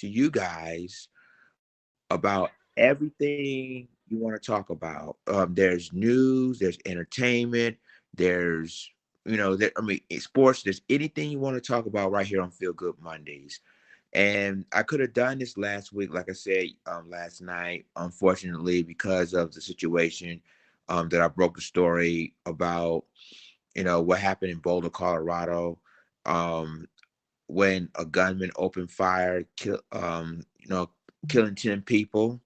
to you guys about everything you want to talk about. There's news, there's entertainment, there's sports. There's anything you want to talk about right here on Feel Good Mondays. And I could have done this last week, like I said last night. Unfortunately, because of the situation that I broke the story about, what happened in Boulder, Colorado, um, when a gunman opened fire, killing 10 people.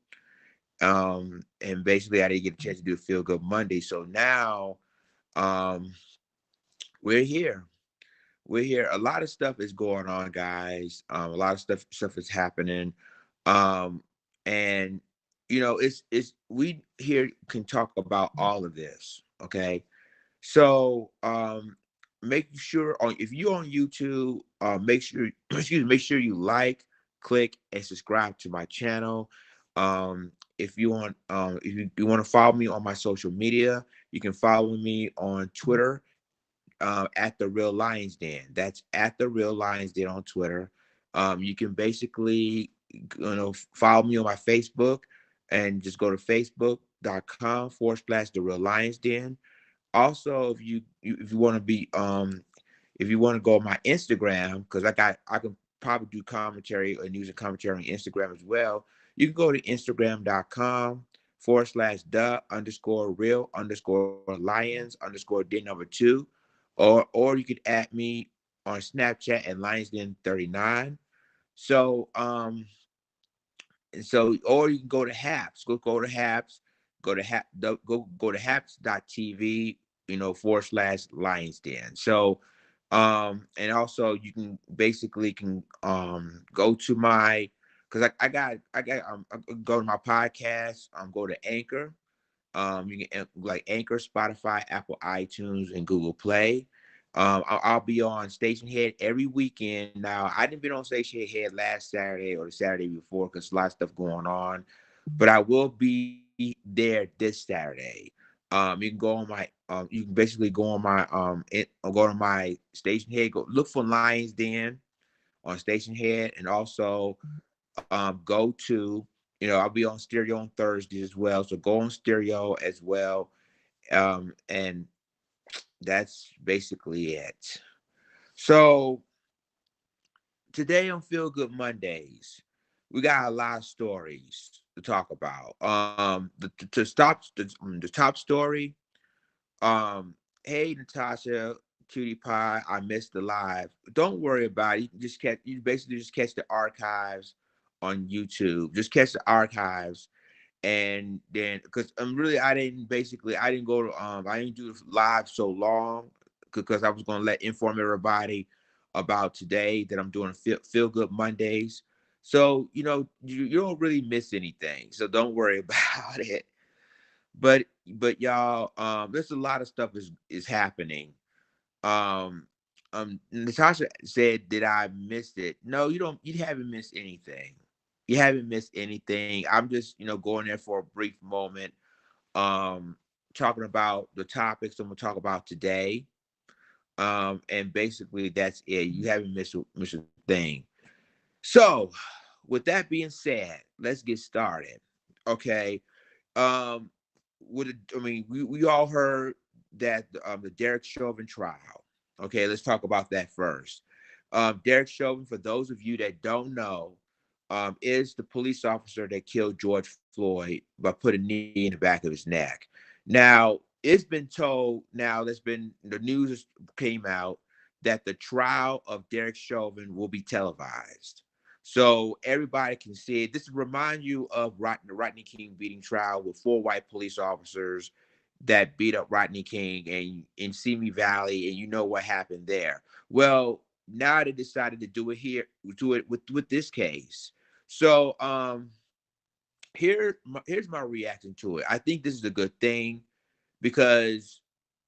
And basically, I didn't get a chance to do Feel Good Monday. So now, um, we're here. We're here. A lot of stuff is going on, guys. A lot of stuff is happening. Um, and it's we here can talk about all of this. Okay. So make sure on if you're on YouTube, make sure make sure you like, click, and subscribe to my channel. If you want to follow me on my social media, you can follow me on Twitter at the Real Lions Den. That's at the Real Lions Den on Twitter. You can basically follow me on my Facebook and just go to facebook.com/the Real Lions Den. Also, if you want to be if you want to go on my Instagram, because I can probably do commentary or news and commentary on Instagram as well. You can go to Instagram.com/the_real_lions_den2, or you could add me on Snapchat at lionsden39. So or you can go to Haps. Go to Haps. Go to haps.tv, /Lions Den. So and also you can basically go to my because I go to my podcast, go to Anchor. You can like Anchor, Spotify, Apple, iTunes, and Google Play. I'll be on Station Head every weekend. Now, I didn't been on Station Head last Saturday or the Saturday before because a lot of stuff going on, but I will be there this Saturday. You can go on my you can basically go on my go to my Station Head. Go look for Lions Den on Station Head, and also go to I'll be on stereo on Thursdays as well. So go on stereo as well. And that's basically it. So today on Feel Good Mondays, we got a lot of stories to talk about. The top story. Hey Natasha, Cutie Pie, I missed the live. Don't worry about it. You basically just catch the archives on YouTube. Just catch the archives, and then because really I didn't go to I didn't do the live so long because I was gonna let inform everybody about today that I'm doing feel good Mondays. So you don't really miss anything. So don't worry about it. But y'all, there's a lot of stuff is happening. Um, Natasha said, "Did I miss it?" No, you don't. You haven't missed anything. You haven't missed anything. I'm just going there for a brief moment. Um, Talking about the topics I'm gonna talk about today. And basically that's it. You haven't missed a thing. So, with that being said, let's get started. Okay. Um, we all heard that the Derek Chauvin trial. Okay, let's talk about that first. Derek Chauvin, for those of you that don't know, is the police officer that killed George Floyd by putting a knee in the back of his neck. Now, it's been told. Now, the news came out that the trial of Derek Chauvin will be televised, so everybody can see it. This remind you of the Rodney King beating trial with 4 white police officers that beat up Rodney King and in Simi Valley, and you know what happened there. Well, now they decided to do it here, do it with this case. So here's my reaction to it. I think this is a good thing because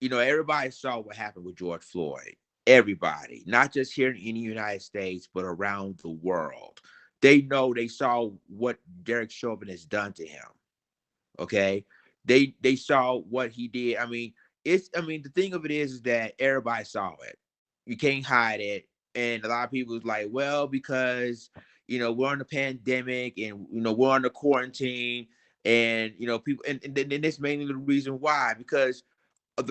everybody saw what happened with George Floyd. Everybody, not just here in the United States, but around the world. They saw what Derek Chauvin has done to him. Okay, they saw what he did. The thing of it is that everybody saw it. You can't hide it, and a lot of people was like, well, because we're on the pandemic, and we're on the quarantine, and people, and that's mainly the reason why, because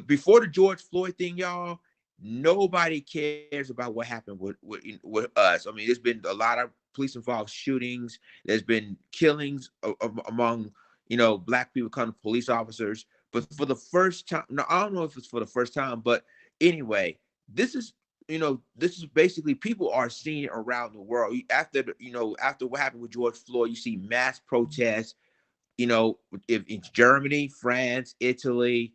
before the George Floyd thing, y'all, nobody cares about what happened with us. I mean, there's been a lot of police involved shootings. There's been killings among black people, kind of police officers. But for the first time, no, I don't know if it's for the first time, but anyway, this is this is basically, people are seeing it around the world after after what happened with George Floyd. You see mass protests, if it's Germany, France, Italy,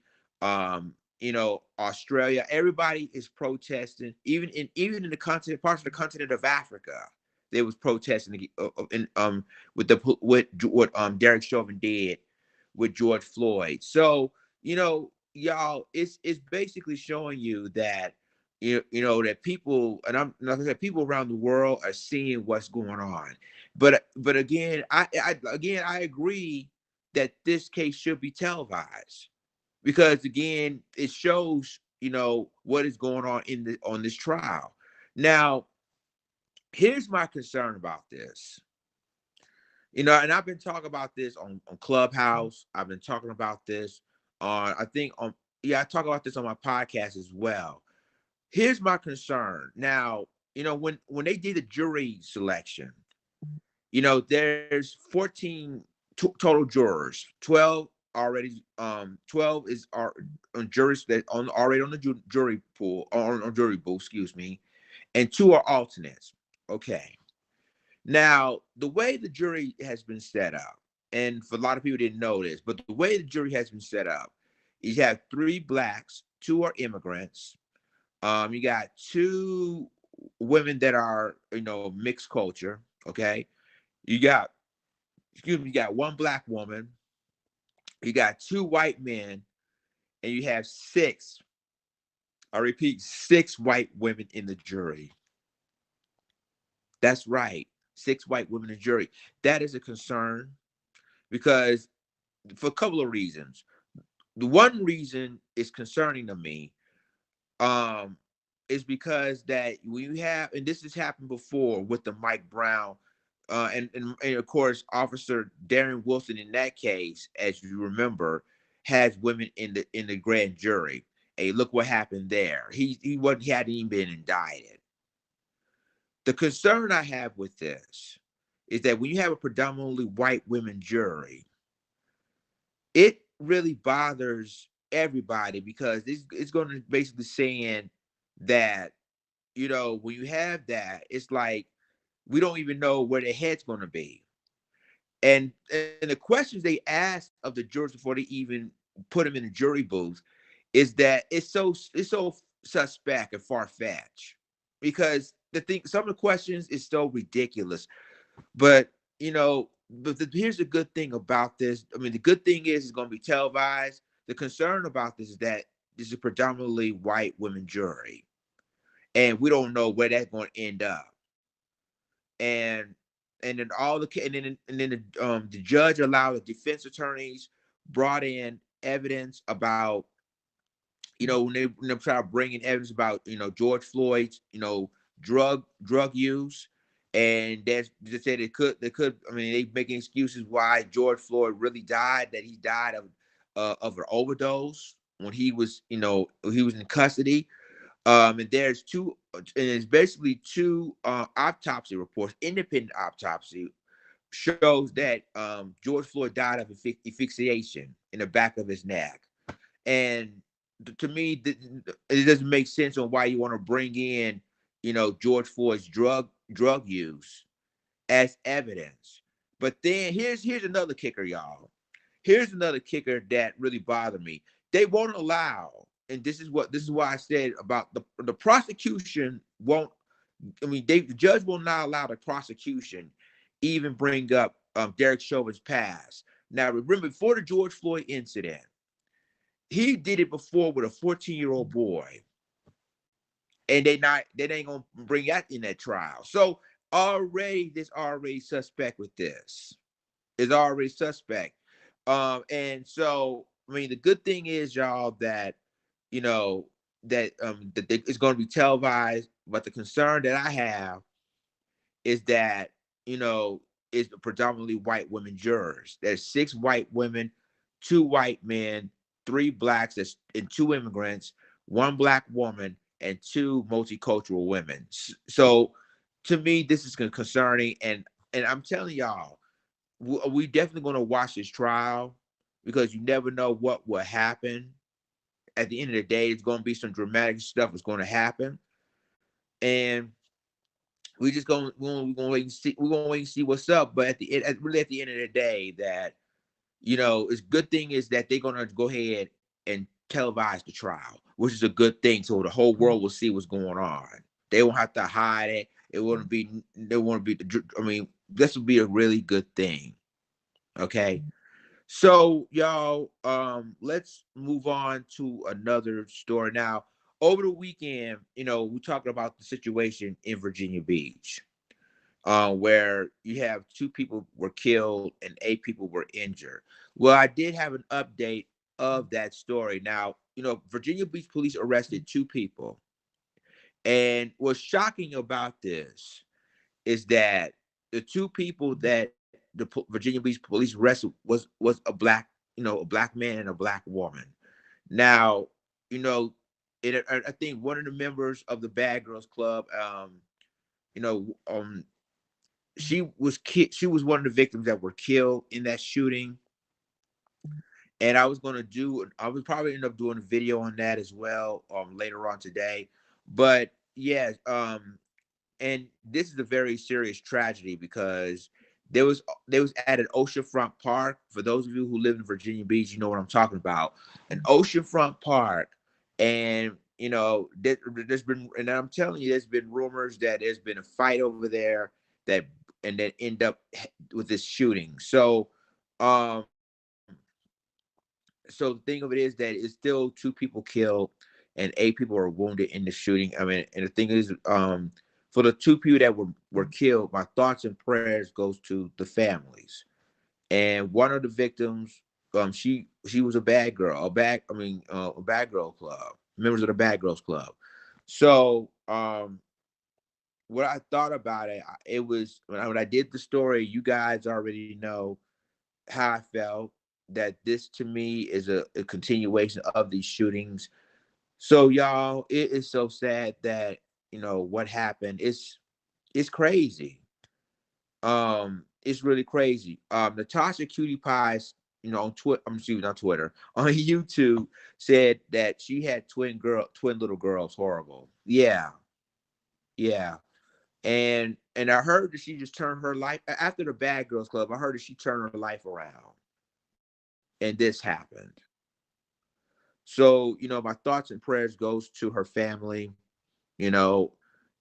Australia. Everybody is protesting. Even in the continent, parts of the continent of Africa, they was protesting with with what Derek Chauvin did with George Floyd. So y'all, it's basically showing you that that people, and I'm like I said, people around the world are seeing what's going on. But again, I agree that this case should be televised, because again, it shows what is going on on this trial. Now, here's my concern about this. And I've been talking about this on Clubhouse. I've been talking about this on, I think on, yeah, I talk about this on my podcast as well. Here's my concern. Now, when they did the jury selection, there's 14 total jurors. 12 already, 12 are on juries that already on the jury pool, on jury pool, excuse me, and 2 are alternates. Okay. Now, the way the jury has been set up, and for a lot of people didn't know this, but the way the jury has been set up, you have 3 blacks, 2 are immigrants. You got 2 women that are, mixed culture. Okay. You got, excuse me, you got 1 black woman. You got 2 white men, and you have 6, I repeat, 6 white women in the jury. That's right. 6 white women in the jury. That is a concern, because for a couple of reasons. The one reason is concerning to me, um, is because that we have, and this has happened before with the Mike Brown, and of course, Officer Darren Wilson in that case, as you remember, has women in the grand jury. Hey, look what happened there. He hadn't even been indicted. The concern I have with this is that when you have a predominantly white women jury, it really bothers everybody, because it's going to basically saying that, when you have that, it's like we don't even know where their head's going to be. And the questions they ask of the jurors before they even put them in the jury booth is that it's so suspect and far-fetched, because some of the questions is so ridiculous. But here's the good thing about this. I mean, the good thing is it's going to be televised. The concern about this is that this is a predominantly white women jury, and we don't know where that's going to end up. And then the judge allowed the defense attorneys, brought in evidence about, when they try to bring in evidence about, George Floyd's, drug use. And they said they could, I mean, they making excuses why George Floyd really died, that he died of an overdose when he was in custody. And there's two, and it's basically 2 autopsy reports, independent autopsy shows that George Floyd died of asphyxiation in the back of his neck. And to me, it doesn't make sense on why you want to bring in, George Floyd's drug use as evidence. But then here's another kicker, y'all. Here's another kicker that really bothered me. They won't allow, and this is why I said about the prosecution won't. I mean, the judge will not allow the prosecution even bring up Derek Chauvin's past. Now, remember, before the George Floyd incident, he did it before with a 14-year-old boy, and they ain't gonna bring that in that trial. So there's already suspect with this. Is already suspect. And so, I mean, the good thing is, y'all, that that it's going to be televised. But the concern that I have is that you know, is predominantly white women jurors. There's 6 white women, 2 white men, 3 blacks, and 2 immigrants, 1 black woman, and 2 multicultural women. So to me, this is concerning, and I'm telling y'all, we definitely going to watch this trial because you never know what will happen. At the end of the day, it's going to be some dramatic stuff is going to happen, and we just going to wait and see. We're going to wait and see what's up. But really at the end of the day, that it's good thing is that they're going to go ahead and televise the trial, which is a good thing. So the whole world will see what's going on. They won't have to hide it. It won't be. They won't be. I mean, this would be a really good thing. Okay. So y'all, let's move on to another story now. Over the weekend, we talking about the situation in Virginia Beach, where you have 2 people were killed and 8 people were injured. Well, I did have an update of that story. Now, Virginia Beach police arrested 2 people, and what's shocking about this is that the 2 people that the Virginia Beach police arrested was a black man and a black woman. Now, you know, I think one of the members of the Bad Girls Club, you know, um, she was one of the victims that were killed in that shooting. And I would probably end up doing a video on that as well, later on today. But yeah, and this is a very serious tragedy because there was at an oceanfront park. For those of you who live in Virginia Beach, you know what I'm talking about. An oceanfront park, and there's been, and I'm telling you, there's been rumors that there's been a fight over there that and then end up with this shooting. Um, so the thing of it is that it's still 2 people killed and 8 people are wounded in the shooting. I mean, and the thing is, for the 2 people that were killed, my thoughts and prayers goes to the families. And one of the victims, she was a bad girl, a bad girl club, members of the Bad Girls Club. So, what I thought about it, it was when I did the story. You guys already know how I felt, that this to me is a continuation of these shootings. So y'all, it is so sad that what happened. It's crazy. It's really crazy. Natasha Cutie Pies, on Twitter, I'm excuse me, not Twitter, on YouTube, said that she had twin little girls. Horrible. Yeah, yeah. And I heard that she just turned her life after the Bad Girls Club. I heard that she turned her life around, and this happened. So, my thoughts and prayers goes to her family. You know,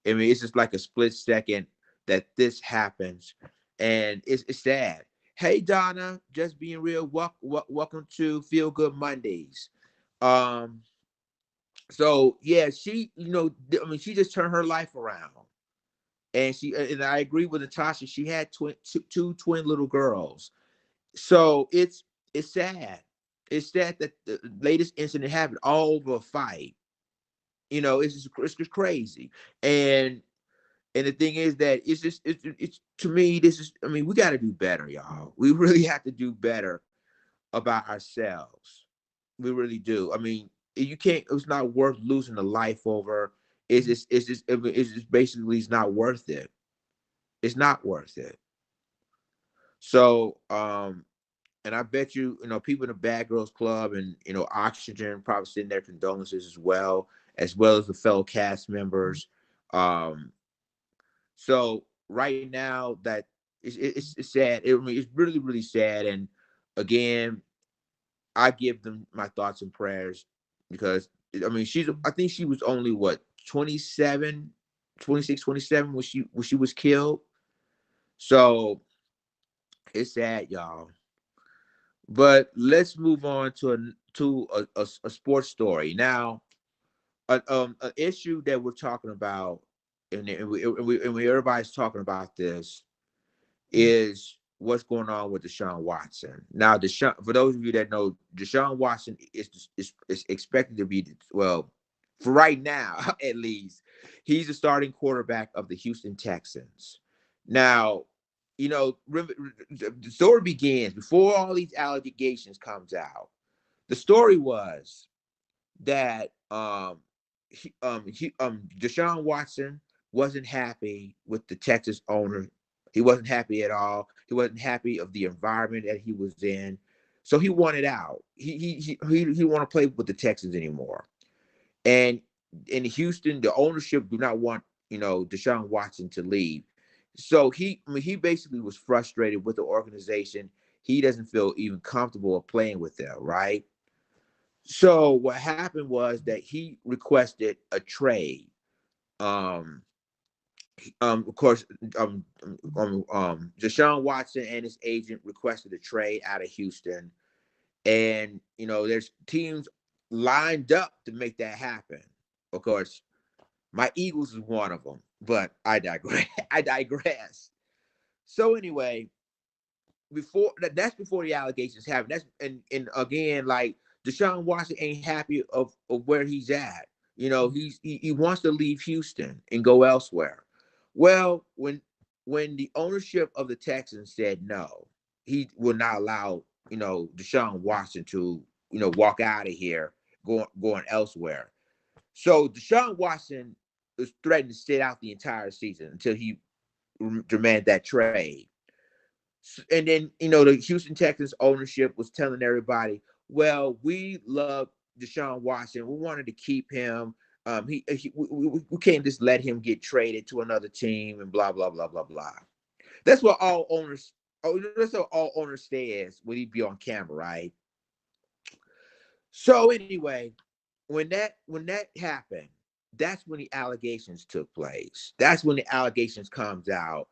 I mean, it's just like a split second that this happens, and it's sad. Hey, Donna, just being real. Welcome to Feel Good Mondays. Um, so yeah, I mean, she just turned her life around, and I agree with Natasha. She had two twin little girls. So it's sad. It's sad that the latest incident happened all over a fight. It's just crazy. And the thing is that it's to me, this is, I mean, we got to do better, y'all. We really have to do better about ourselves. We really do. I mean, you can't. It's not worth losing a life over. It's just basically, it's not worth it. It's not worth it. So, and I bet people in the Bad Girls Club and Oxygen probably send their condolences as well as the fellow cast members. Um, so right now, that it's sad. I mean, it's really really sad. And again, I give them my thoughts and prayers because I mean, I think she was only what, 27, 26, 27 when she was killed. So it's sad, y'all. But let's move on to a sports story now. An issue that we're talking about, and everybody's talking about this, is what's going on with Deshaun Watson. Now, for those of you that know, Deshaun Watson is expected to be, well, for right now at least, he's the starting quarterback of the Houston Texans. Now, the story begins before all these allegations comes out. The story was that Deshaun Watson wasn't happy with the Texas owner. He wasn't happy at all. He wasn't happy of the environment that he was in. So he wanted out. He want to play with the Texans anymore. And in Houston, the ownership do not want Deshaun Watson to leave. So he basically was frustrated with the organization. He doesn't feel even comfortable playing with them, right? So what happened was that he requested a trade. Um, of course, Deshaun Watson and his agent requested a trade out of Houston, and there's teams lined up to make that happen. Of course, my Eagles is one of them, but I digress. I digress. So anyway, that's before the allegations happen. That's and again, like Deshaun Watson ain't happy of where he's at. He wants to leave Houston and go elsewhere. Well, when the ownership of the Texans said no, he will not allow Deshaun Watson to walk out of here, going elsewhere. So Deshaun Watson was threatened to sit out the entire season until he demanded that trade. And then the Houston Texans ownership was telling everybody, well, we love Deshaun Watson. We wanted to keep him. We can't just let him get traded to another team and blah blah blah blah blah. That's what all owners. Oh, that's what all owners says when he be on camera, right? So anyway, when that happened, that's when the allegations took place. That's when the allegations comes out.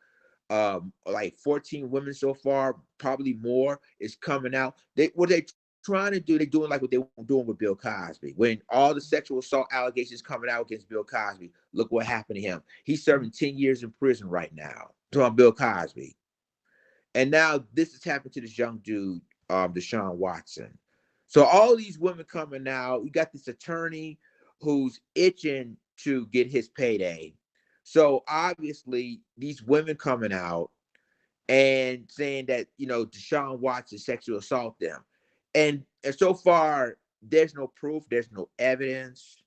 Like 14 women so far, probably more, is coming out. What they trying to do, they doing like what they were doing with Bill Cosby. When all the sexual assault allegations coming out against Bill Cosby, look what happened to him. He's serving 10 years in prison right now. To Bill Cosby. And now this has happened to this young dude, Deshaun Watson. So all these women coming out. You got this attorney who's itching to get his payday. So obviously these women coming out and saying that Deshaun Watson sexual assault them, and so far there's no proof, there's no evidence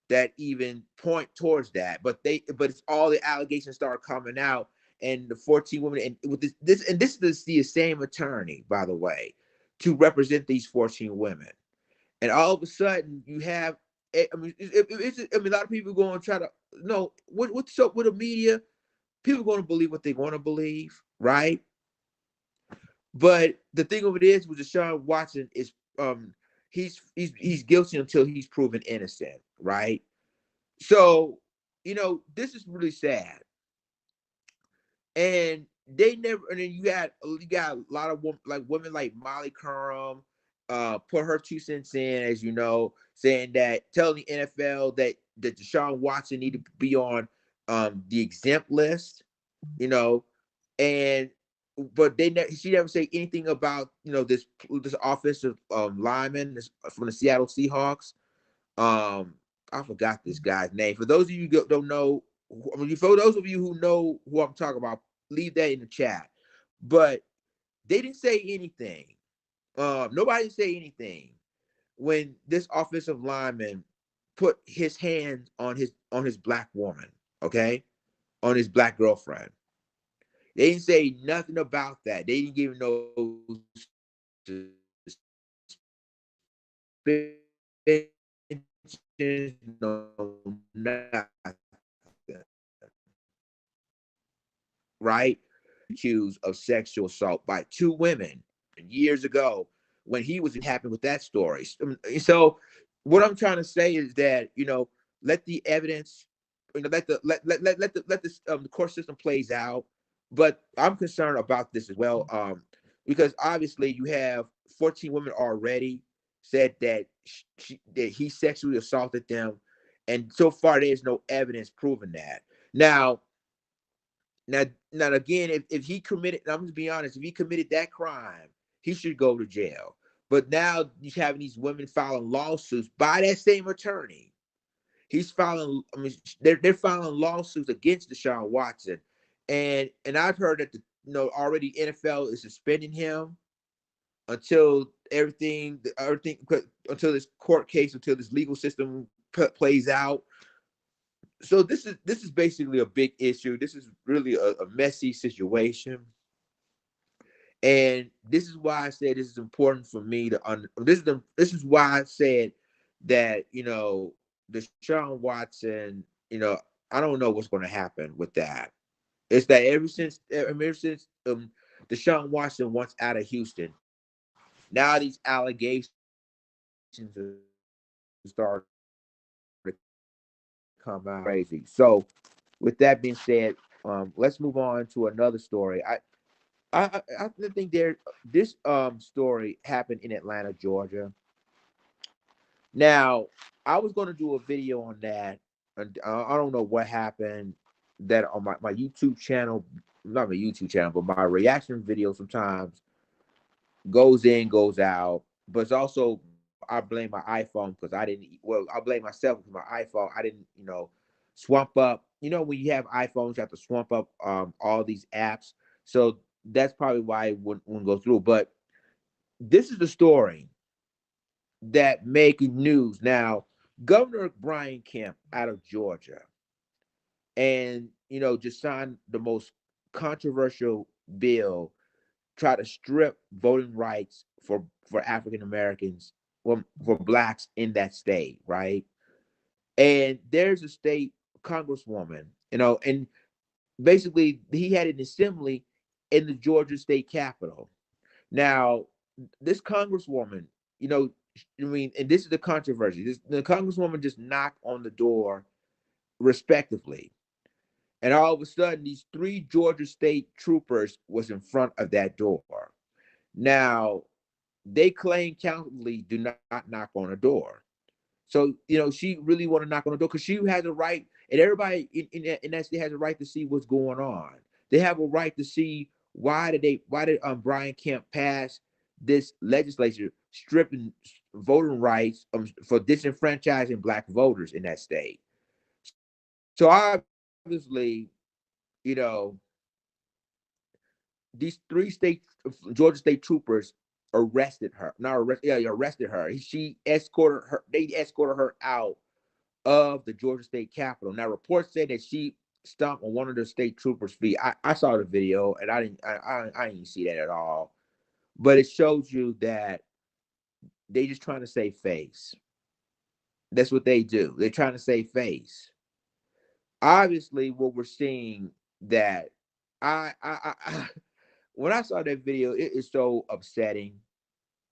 that even point towards that. But it's all the allegations start coming out, and the 14 women, and with this is the same attorney, by the way, to represent these 14 women. And all of a sudden you have, a lot of people going to try to know what's up with the media. People are going to believe what they want to believe, right? But the thing of it is with Deshaun Watson is he's guilty until he's proven innocent, right? So, this is really sad. And they never, and then you got a lot of women like Molly Curran, put her 2 cents in, as you know, saying that, telling the NFL that Deshaun Watson need to be on the exempt list, you know, and but she never say anything about this offensive lineman from the Seattle Seahawks. I forgot this guy's name. For those of you who don't know, for those of you who know who I'm talking about, leave that in the chat. But they didn't say anything. Nobody say anything when this offensive lineman put his hands on his black woman, okay, on his black girlfriend. They didn't say nothing about that. They didn't give no suspensions, no nothing. Right? Accused of sexual assault by 2 women years ago when he was happy with that story. So what I'm trying to say is that, let the evidence, let the court system plays out. But I'm concerned about this as well, because obviously you have 14 women already said that that he sexually assaulted them, and so far there's no evidence proving that. Now, now, now again, if he committed, I'm gonna be honest, if he committed that crime, he should go to jail. But now you're having these women filing lawsuits by that same attorney. He's filing. I mean, they're filing lawsuits against Deshaun Watson, and I've heard that already NFL is suspending him until everything until this court case, until this legal system plays out. So this is basically a big issue. This is really a messy situation, and this is why I said this is important for me to this is why I said that Deshaun Watson, I don't know what's going to happen with that. It's that ever since Deshaun Watson wants out of Houston, now these allegations are starting to come out crazy. So, with that being said, let's move on to another story. I think this story happened in Atlanta, Georgia. Now, I was going to do a video on that, and I don't know what happened. That on my YouTube channel, not my YouTube channel, but my reaction video sometimes goes in, goes out. But it's also I blame my iPhone because I didn't. Well, I blame myself because my iPhone I didn't, swamp up. When you have iPhones, you have to swamp up all these apps. So that's probably why it wouldn't go through. But this is the story that making news now. Governor Brian Kemp out of Georgia, and just signed the most controversial bill, try to strip voting rights for African Americans, for blacks in that state, right? And there's a state congresswoman, and basically he had an assembly in the Georgia state capitol. Now, this congresswoman, and this is the controversy. The congresswoman just knocked on the door, respectively, and all of a sudden, these three Georgia state troopers was in front of that door. Now, they claim countably do not knock on the door. So, she really want to knock on the door because she has a right, and everybody in that state has a right to see what's going on. They have a right to see why did Brian Kemp pass this legislature stripping voting rights for disenfranchising black voters in that state. So obviously, you know, these three Georgia state troopers arrested her. Not arrest, yeah, arrested her. She escorted her. They escorted her out of the Georgia State Capitol. Now, reports say that she stomped on one of the state troopers' feet. I saw the video and I didn't see that at all. But it shows you that they just trying to save face. That's what they do. They're trying to save face. Obviously, what we're seeing that I when I saw that video, it is so upsetting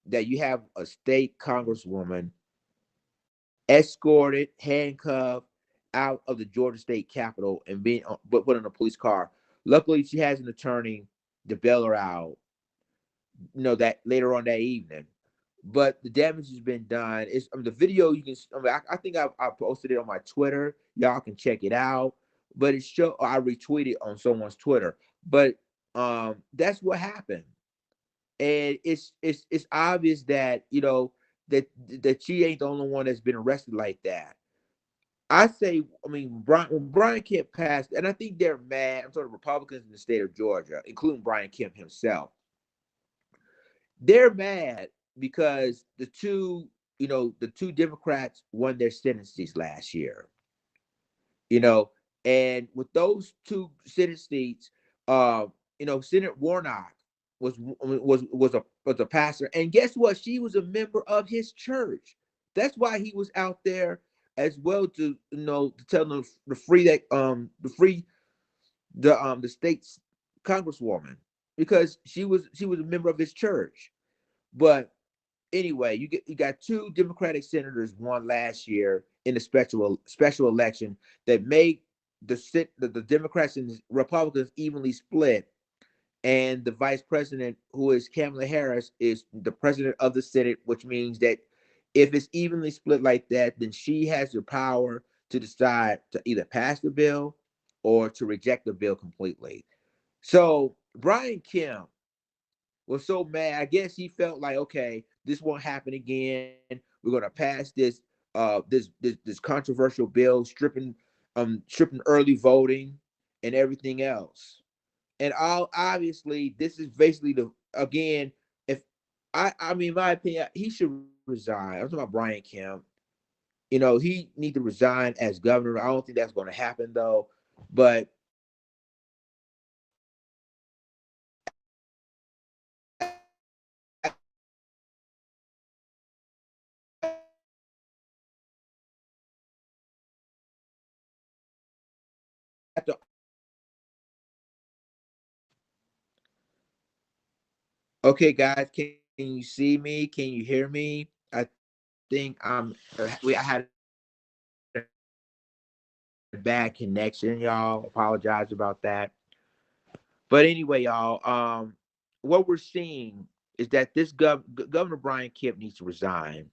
that you have a state congresswoman escorted, handcuffed out of the Georgia State Capitol and being put in a police car. Luckily, she has an attorney to bail her out. That later on that evening. But the damage has been done. It's the video you can. I think I posted it on my Twitter. Y'all can check it out. But I retweeted on someone's Twitter. But that's what happened, and it's obvious that that she ain't the only one that's been arrested like that. I say, I mean, when Brian Kemp passed, and I think they're mad. I'm talking Republicans in the state of Georgia, including Brian Kemp himself. They're mad because the two Democrats won their Senate seats last year. You know, and with those two Senate seats, Senator Warnock was a pastor, and guess what? She was a member of his church. That's why he was out there as well to to tell them to free the state's congresswoman because she was a member of his church. But anyway, you got two Democratic senators won last year in the special election that made the Democrats and Republicans evenly split, and the vice president, who is Kamala Harris, is the president of the Senate, which means that if it's evenly split like that, then she has the power to decide to either pass the bill or to reject the bill completely. So Brian Kemp was so mad. I guess he felt like, okay, this won't happen again. We're gonna pass this controversial bill stripping early voting and everything else. And all obviously, this is basically the again. If I mean, in my opinion, he should resign. I'm talking about Brian Kemp. He need to resign as governor. I don't think that's going to happen though. But after, okay, guys, can you see me? Can you hear me? I think I had a bad connection, y'all. Apologize about that. But anyway, y'all, what we're seeing is that this Governor Brian Kemp needs to resign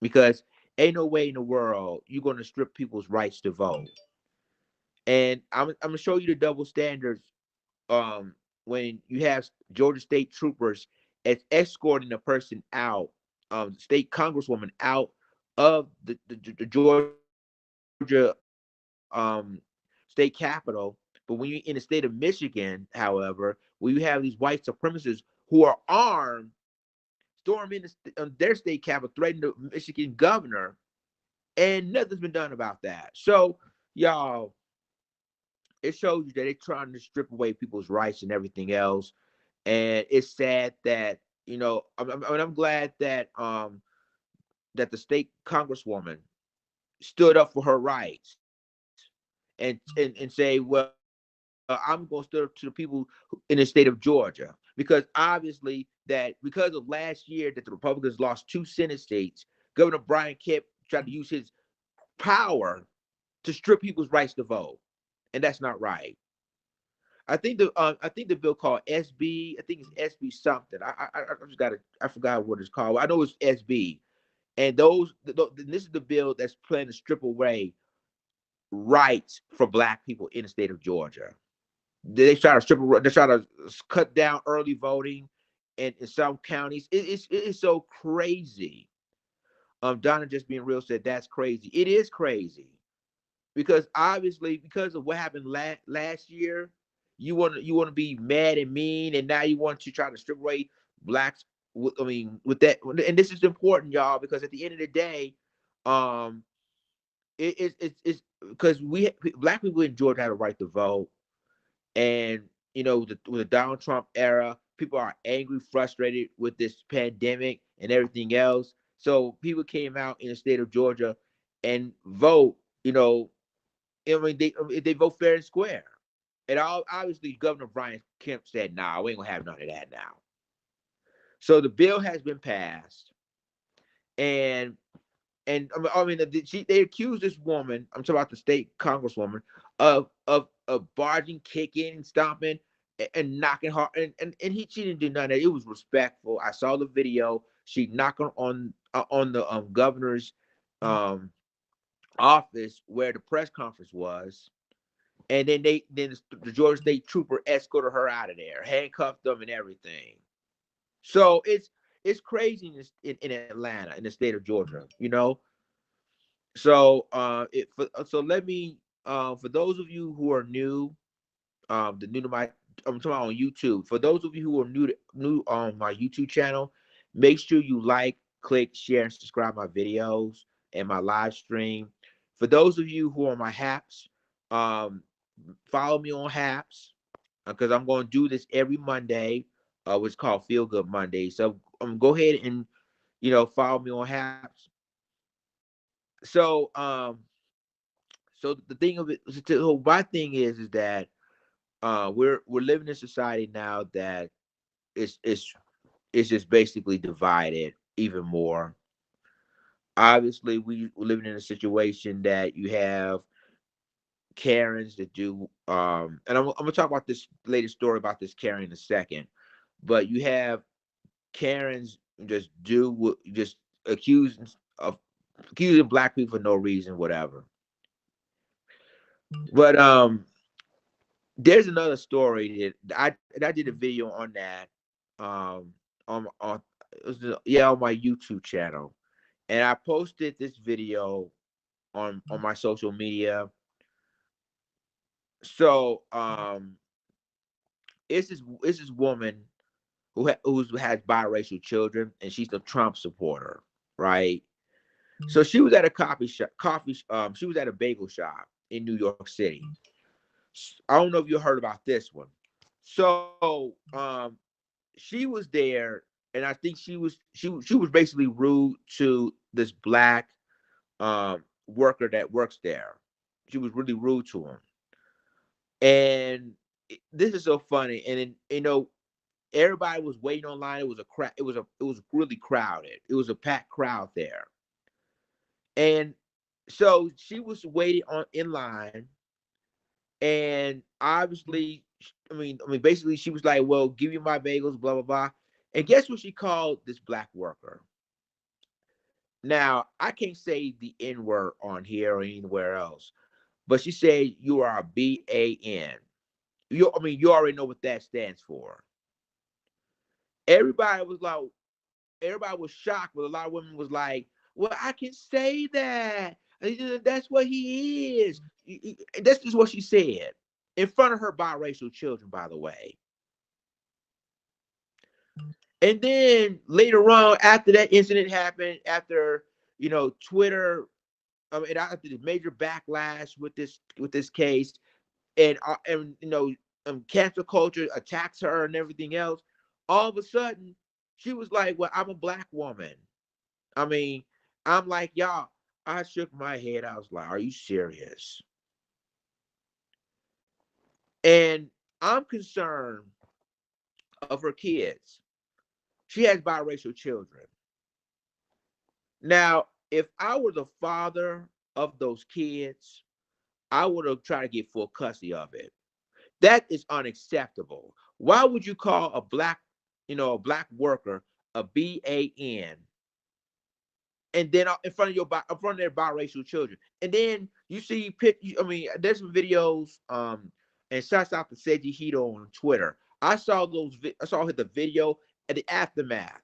because ain't no way in the world you're going to strip people's rights to vote. And I'm gonna show you the double standards when you have Georgia State troopers escorting a person out, state congresswoman out of the Georgia state capitol. But when you're in the state of Michigan, however, where you have these white supremacists who are armed, storming their state capitol, threatening the Michigan governor, and nothing's been done about that. So, y'all, it shows you that they're trying to strip away people's rights and everything else. And it's sad that I'm glad that the state congresswoman stood up for her rights and say, well, I'm going to stand up to the people in the state of Georgia because obviously that because of last year that the Republicans lost 2 Senate seats, Governor Brian Kemp tried to use his power to strip people's rights to vote, and that's not right. I think the bill called SB. I think it's SB something. I just got I forgot what it's called. I know it's SB, and this is the bill that's planning to strip away rights for Black people in the state of Georgia. They try to They try to cut down early voting, in some counties. It's so crazy. Donna just being real said that's crazy. It is crazy because obviously because of what happened last year, you want to be mad and mean, and now you want to try to strip away blacks. I mean, with that, and this is important, y'all, because at the end of the day, um, it's because Black people in Georgia have a right to vote, and with the Donald Trump era, people are angry, frustrated with this pandemic and everything else. So people came out in the state of Georgia and vote. They vote fair and square. And obviously, Governor Brian Kemp said, "Nah, we ain't gonna have none of that now." So the bill has been passed, and they accused this woman. I'm talking about the state congresswoman of barging, kicking, stomping, and knocking her. And she didn't do none of that. It was respectful. I saw the video. She knocked on the governor's um office where the press conference was, and then the Georgia State trooper escorted her out of there, handcuffed them and everything. So it's crazy in Atlanta, in the state of Georgia. So so let me for those of you who are new, the new to my I'm talking about on YouTube. For those of you who are new on my YouTube channel, make sure you like, click, share, and subscribe my videos and my live stream. For those of you who are on my Haps, um, follow me on Haps because I'm going to do this every Monday, which is called Feel Good Monday. So go ahead and follow me on Haps. So so the thing of it, so my thing is that we're living in a society now that is it's just basically divided even more. Obviously, we're living in a situation that you have Karens that do, and I'm gonna talk about this latest story about this Karen in a second, but you have Karens just accusing of accusing Black people for no reason, whatever. But there's another story that I did a video on that, um, on on my YouTube channel, and I posted this video on my social media. So it's this woman who has biracial children, and she's a Trump supporter, right? So she was at a she was at a bagel shop in New York City. I don't know if you heard about this one. So she was there, and I think she was basically rude to this black worker that works there. She was really rude to him, and this is so funny. And then, everybody was waiting online. It was a crowd. It was really crowded. It was a packed crowd there, and so she was waiting on in line, and obviously, basically, she was like, "Well, give me my bagels, blah blah blah." And guess what she called this black worker? Now, I can't say the N word on here or anywhere else, but she said you are a BAN. You already know what that stands for. Everybody was like, everybody was shocked, but a lot of women was like, "Well, I can say that. That's what he is." That's just what she said in front of her biracial children, by the way. And then later on, after that incident happened, after Twitter, and after the major backlash with this case, and cancel culture attacks her and everything else, all of a sudden she was like, "Well, I'm a black woman." I mean, I'm like, y'all. I shook my head. I was like, "Are you serious?" And I'm concerned of her kids. She has biracial children. Now, if I were the father of those kids, I would have tried to get full custody of it. That is unacceptable. Why would you call a black worker a BAN, and then in front of their biracial children, and then you see there's some videos, and shouts out to Seiji Hito on Twitter. I saw the video at the aftermath,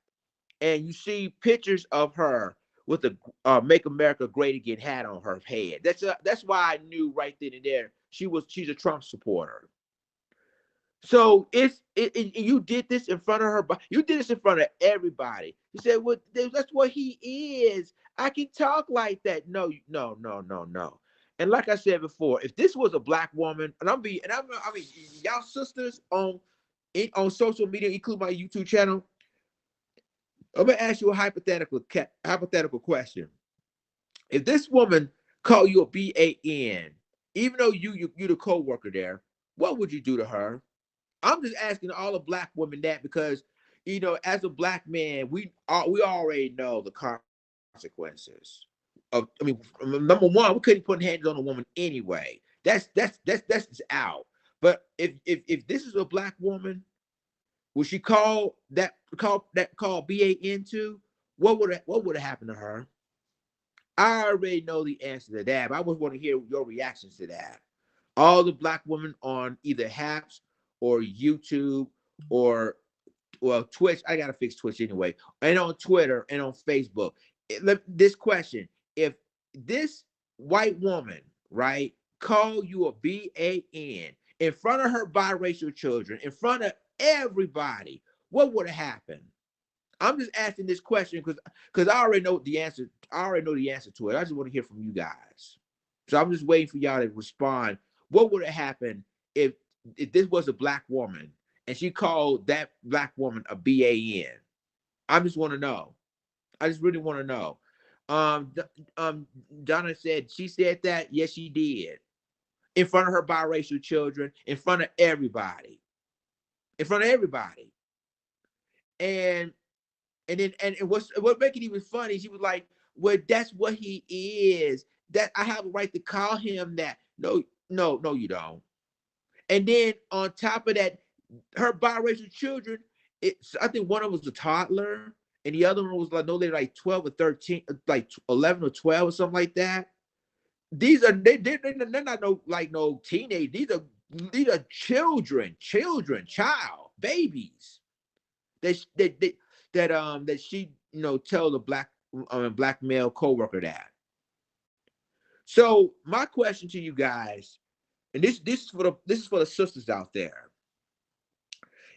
and you see pictures of her with the "Make America Great Again" hat on her head. That's why I knew right then and there she's a Trump supporter. So you did this in front of her, but you did this in front of everybody. You said, "Well, that's what he is. I can talk like that." No, no, no, no, no. And like I said before, if this was a black woman, and y'all sisters on social media, include my YouTube channel, I'm gonna ask you a hypothetical question. If this woman called you a BAN, even though you the co-worker there, what would you do to her? I'm just asking all the black women that because, as a black man, we already know the consequences number one, we couldn't put hands on a woman anyway. That's just out. But if this is a black woman, would she call BAN to? What would have happened to her? I already know the answer to that, but I just want to hear your reactions to that. All the black women on either Haps or YouTube or Twitch. I gotta fix Twitch anyway, and on Twitter and on Facebook. This question: if this white woman, right, call you a BAN in front of her biracial children, in front of everybody, what would have happened? I'm just asking this question because I already know the answer. I already know the answer to it. I just want to hear from you guys. So I'm just waiting for y'all to respond. What would have happened if this was a black woman and she called that black woman a BAN? I just want to know. I just really want to know. Donna said she said that. Yes, she did in front of her biracial children, in front of everybody, in front of everybody, and and what make it even funny? She was like, "Well, that's what he is. That I have a right to call him that." No, no, no, you don't. And then on top of that, her biracial children. I think one of them was a toddler, and the other one was like no, they're like 12 or 13, like 11 or 12 or something like that. They're not no teenage. These are child babies that she tell the black male coworker that. So my question to you guys, and this is for the sisters out there.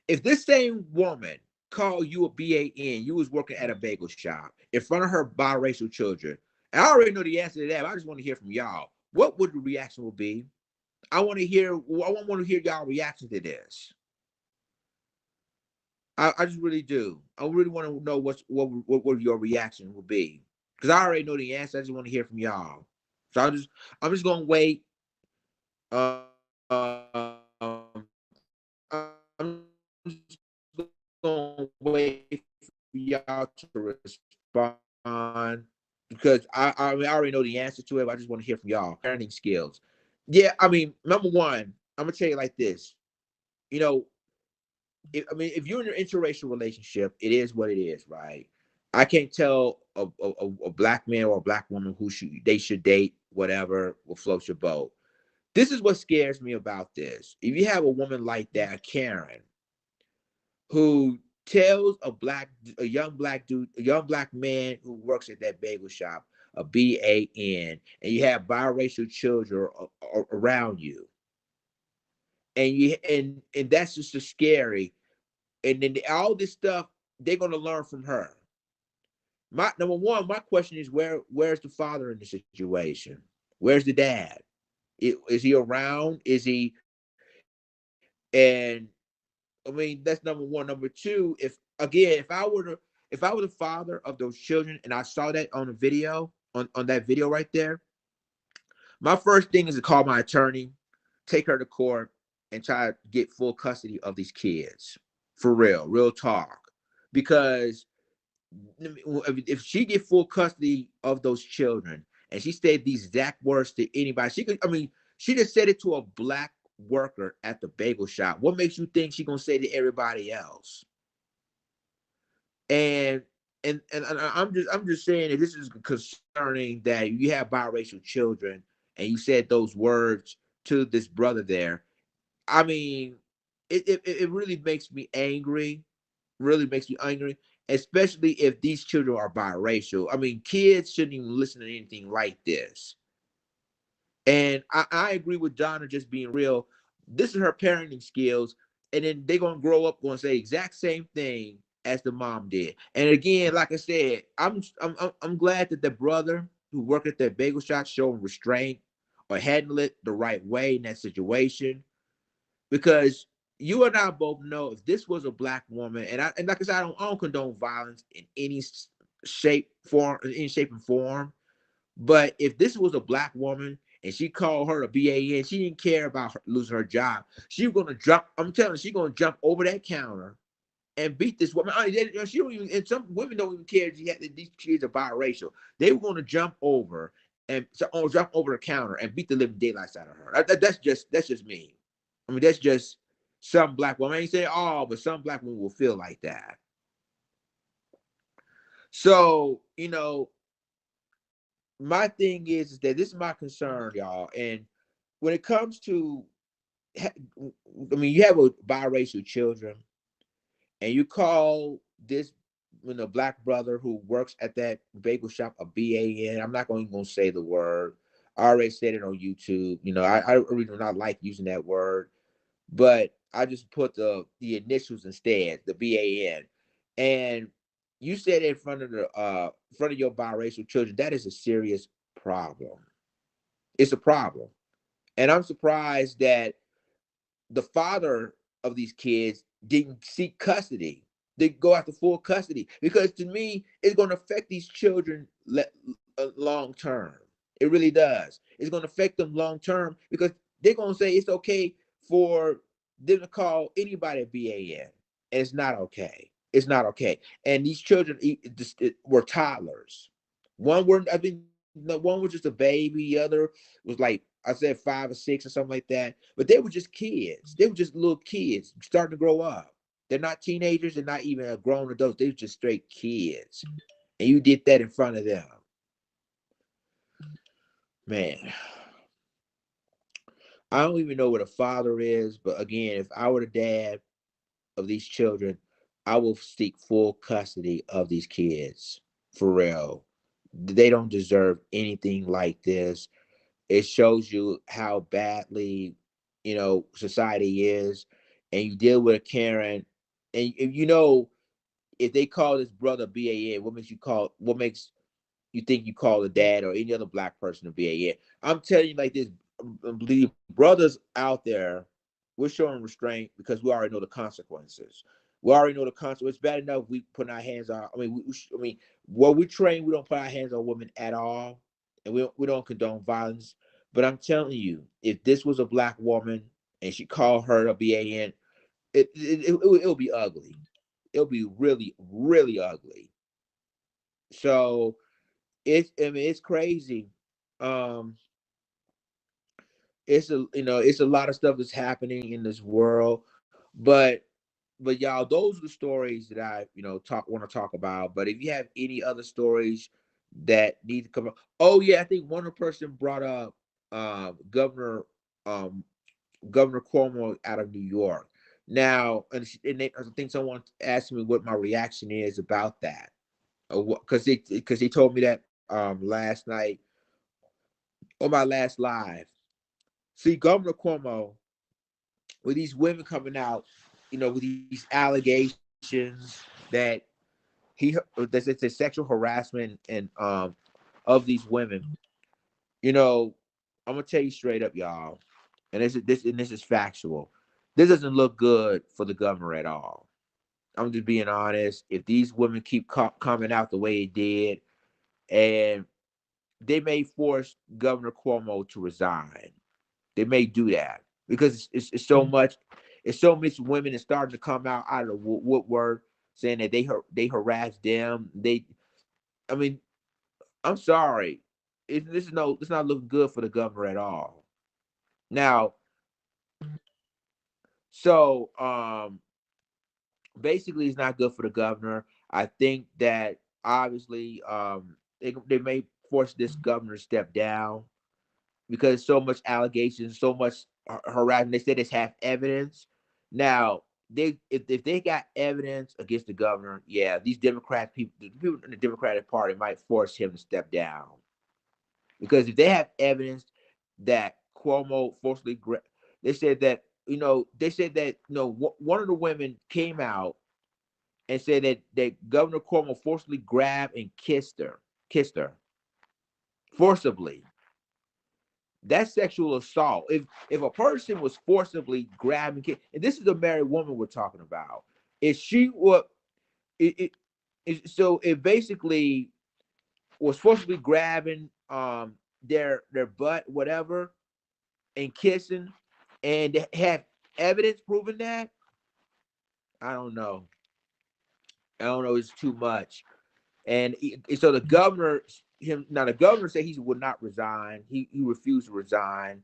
If this same woman called you a BAN, you was working at a bagel shop in front of her biracial children, and I already know the answer to that, but I just want to hear from y'all. What would the reaction will be? I want to hear. I want to hear y'all reaction to this. I just really do. I really want to know what your reaction will be, because I already know the answer. I just want to hear from y'all. So I'm just gonna wait. I'm just gonna wait for y'all to respond, because I mean, I already know the answer to it. But I just want to hear from y'all. Parenting skills. Yeah, I mean, number one, I'm gonna tell you like this. You know, I mean, if you're in an interracial relationship, it is what it is, right? I can't tell a black man or a black woman who they should date, whatever will float your boat. This is what scares me about this. If you have a woman like that, Karen, who tells a young black dude, a young black man who works at that bagel shop, a BAN, and you have biracial children around you, and and that's just so scary. And then all this stuff they're gonna learn from her. My number one, my question is where's the father in the situation? Where's the dad? Is he around? Is he? And I mean, that's number one. Number two, if again, if I were the father of those children and I saw that on the video, on that video right there, my first thing is to call my attorney, take her to court, and try to get full custody of these kids. For real talk. Because if she get full custody of those children and she said these exact words to anybody, she could. I mean, she just said it to a black worker at the bagel shop. What makes you think she gonna say to everybody else? And I'm just saying that this is concerning that you have biracial children and you said those words to this brother there. I mean, it really makes me angry. Really makes me angry, especially if these children are biracial. I mean, kids shouldn't even listen to anything like this. And I agree with Donna just being real. This is her parenting skills, and then they're gonna grow up going to say the exact same thing as the mom did. And again, like I said, I'm glad that the brother who worked at that bagel shop showed restraint or handled it the right way in that situation, because you and I both know if this was a black woman, and like I said, I don't condone violence in any shape and form. But if this was a black woman and she called her a BAN, she didn't care about losing her job. She was gonna jump. I'm telling you, she's gonna jump over that counter and beat this woman. She don't even. And some women don't even care that these kids are biracial. They were gonna jump over and jump over the counter and beat the living daylights out of her. That's just me. I mean, that's just some black women. I ain't saying all, but some black women will feel like that. So, my thing is that this is my concern, y'all. And when it comes to, I mean, you have a biracial children, and you call this, black brother who works at that bagel shop a BAN. I'm not going to say the word. I already said it on YouTube. I really do not like using that word, but I just put the initials instead, the BAN. And you said in front of your biracial children, that is a serious problem. It's a problem. And I'm surprised that the father of these kids didn't seek custody. They go after full custody, because to me, it's going to affect these children long term. It really does. It's going to affect them long term, because they're going to say it's okay for them to call anybody a BAN, and it's not okay. It's not okay. And these children were toddlers. I think one was just a baby. The other was like, I said, 5 or 6 or something like that. But they were just kids. They were just little kids starting to grow up. They're not teenagers. They're not even grown adults. They were just straight kids. And you did that in front of them. Man, I don't even know what a father is. But again, if I were the dad of these children, I will seek full custody of these kids. For real. They don't deserve anything like this. It shows you how badly, society is. And you deal with a Karen And if you know, if they call this brother BAN, what makes you think you call a dad or any other black person a BAN? I'm telling you like this, the brothers out there, we're showing restraint because we already know the consequences. We already know the consequences. It's bad enough we put our hands on. I mean, what we train, we don't put our hands on women at all, and we don't condone violence. But I'm telling you, if this was a black woman and she called her a BAN, it'll be ugly. It'll be really, really ugly. So it's crazy. Um, it's a lot of stuff that's happening in this world, but y'all, those are the stories that I talk want to talk about. But if you have any other stories that need to come up, oh yeah, I think one person brought up Governor um Governor Cuomo out of New York. Now, I think someone asked me what my reaction is about that, because they told me that last night on my last live. See, Governor Cuomo, with these women coming out, with these allegations that there's a sexual harassment and of these women. I'm gonna tell you straight up, y'all, and this is factual. This doesn't look good for the governor at all. I'm just being honest. If these women keep coming out the way it did, and they may force Governor Cuomo to resign. They may do that because it's so much. It's so much women is starting to come out of the woodwork saying that they harassed them. I mean, I'm sorry. It's not looking good for the governor at all. Now, so basically, it's not good for the governor. I think that obviously they may force this governor to step down because so much allegations, so much harassment. They said they have evidence. Now, if they got evidence against the governor, yeah, these the people in the Democratic Party might force him to step down because if they have evidence that Cuomo forcibly, they said that one of the women came out and said that Governor Cuomo forcibly grabbed and kissed her forcibly. That's sexual assault. If a person was forcibly grabbing, and this is a married woman we're talking about, if she were, so it basically was forcibly grabbing their butt, whatever, and kissing, and they have evidence proving that. I don't know. I don't know. It's too much. And so the governor said he would not resign. He refused to resign.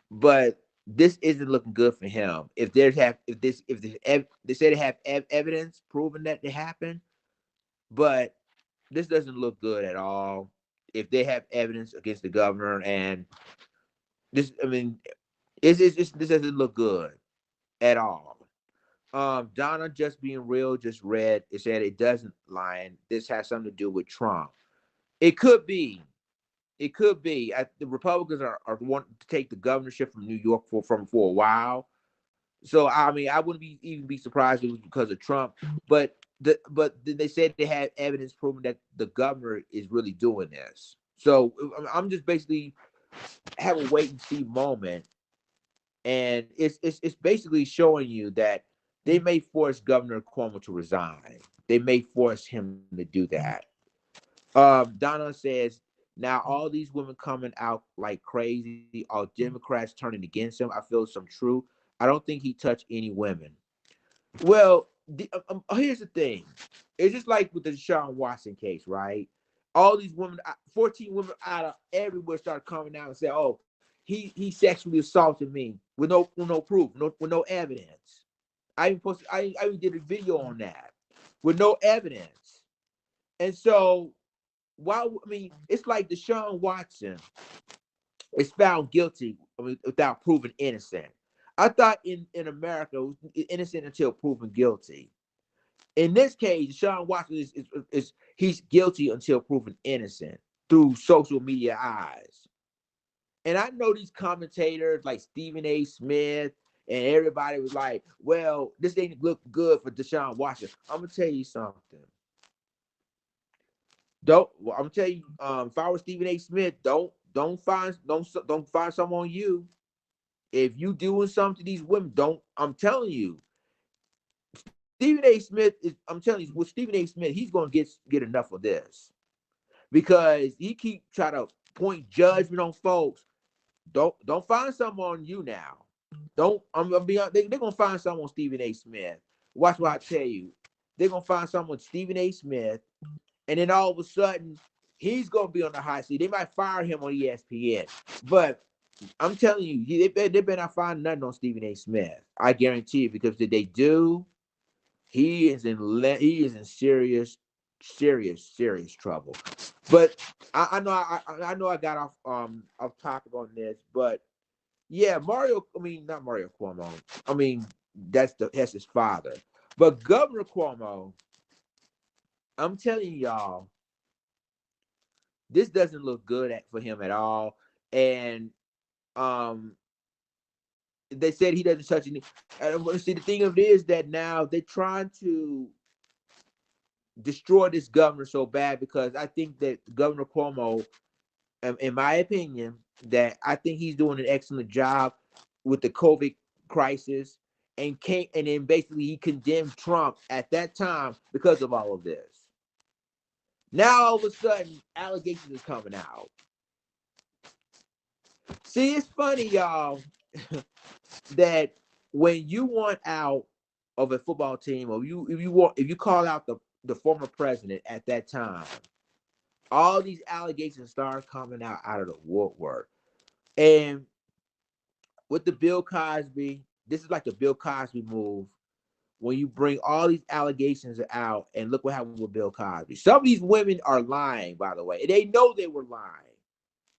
But this isn't looking good for him. If there's have if this if the they say they have evidence proving that it happened, but this doesn't look good at all. If they have evidence against the governor, and this, I mean, this doesn't look good at all. Donna just being real just read it said it doesn't lying. This has something to do with Trump. It could be. It could be. The Republicans are wanting to take the governorship from New York for a while. So I mean, I wouldn't even be surprised if it was because of Trump. But they said they had evidence proving that the governor is really doing this. So I'm just basically have a wait and see moment, and it's basically showing you that they may force Governor Cuomo to resign. They may force him to do that. Donna says, now all these women coming out like crazy, all Democrats turning against him. I feel some truth. I don't think he touched any women. Well, here's the thing. It's just like with the Deshaun Watson case, right? All these women, 14 women out of everywhere started coming out and say, "Oh, he sexually assaulted me with no proof, with no evidence." I even did a video on that with no evidence. And so, it's like Deshaun Watson is found guilty, without proven innocent. I thought in America, it was innocent until proven guilty. In this case, Deshaun Watson is he's guilty until proven innocent through social media eyes. And I know these commentators like Stephen A. Smith and everybody was like, "Well, this ain't look good for Deshaun Watson." I'm gonna tell you something. I'm gonna tell you, if I was Stephen A. Smith, don't find someone on you. If you doing something to these women, don't. I'm telling you, Stephen A. Smith is. I'm telling you, with Stephen A. Smith, he's gonna get enough of this because he keep trying to point judgment on folks. Don't find someone on you now. Don't. I'm gonna be. They're gonna find someone on Stephen A. Smith. Watch what I tell you. They're gonna find someone Stephen A. Smith, and then all of a sudden he's gonna be on the hot seat. They might fire him on ESPN, but I'm telling you, they better not find nothing on Stephen A. Smith. I guarantee you, because if they do, he is in serious trouble. But I know I got off topic on this, but yeah, Mario. I mean, not Mario Cuomo. I mean, that's his father. But Governor Cuomo, I'm telling y'all, this doesn't look good for him at all. And um, they said he doesn't touch any. And see, the thing of it is that now they're trying to destroy this governor so bad because I think that Governor Cuomo, in my opinion, that I think he's doing an excellent job with the COVID crisis, and then basically he condemned Trump at that time because of all of this. Now all of a sudden allegations is coming out. See, it's funny, y'all, that when you want out of a football team, or if you call out the former president at that time, all these allegations start coming out of the woodwork. And with the Bill Cosby, this is like the Bill Cosby move. When you bring all these allegations out, and look what happened with Bill Cosby. Some of these women are lying, by the way, and they know they were lying.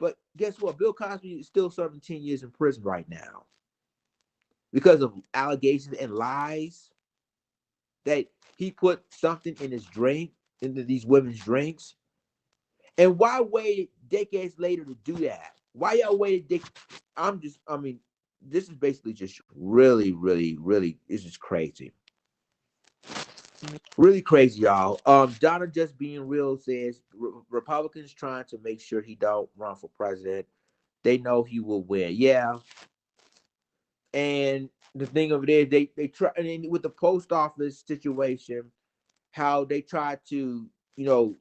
But guess what? Bill Cosby is still serving 10 years in prison right now because of allegations and lies that he put something in his drink, into these women's drinks. And why wait decades later to do that? Why y'all waited? I mean, this is basically just really, really, really, this is crazy. Really crazy, y'all. Donna Just Being Real says Republicans trying to make sure he don't run for president. They know he will win. Yeah. And the thing of it is, they try, and with the post office situation, how they try to,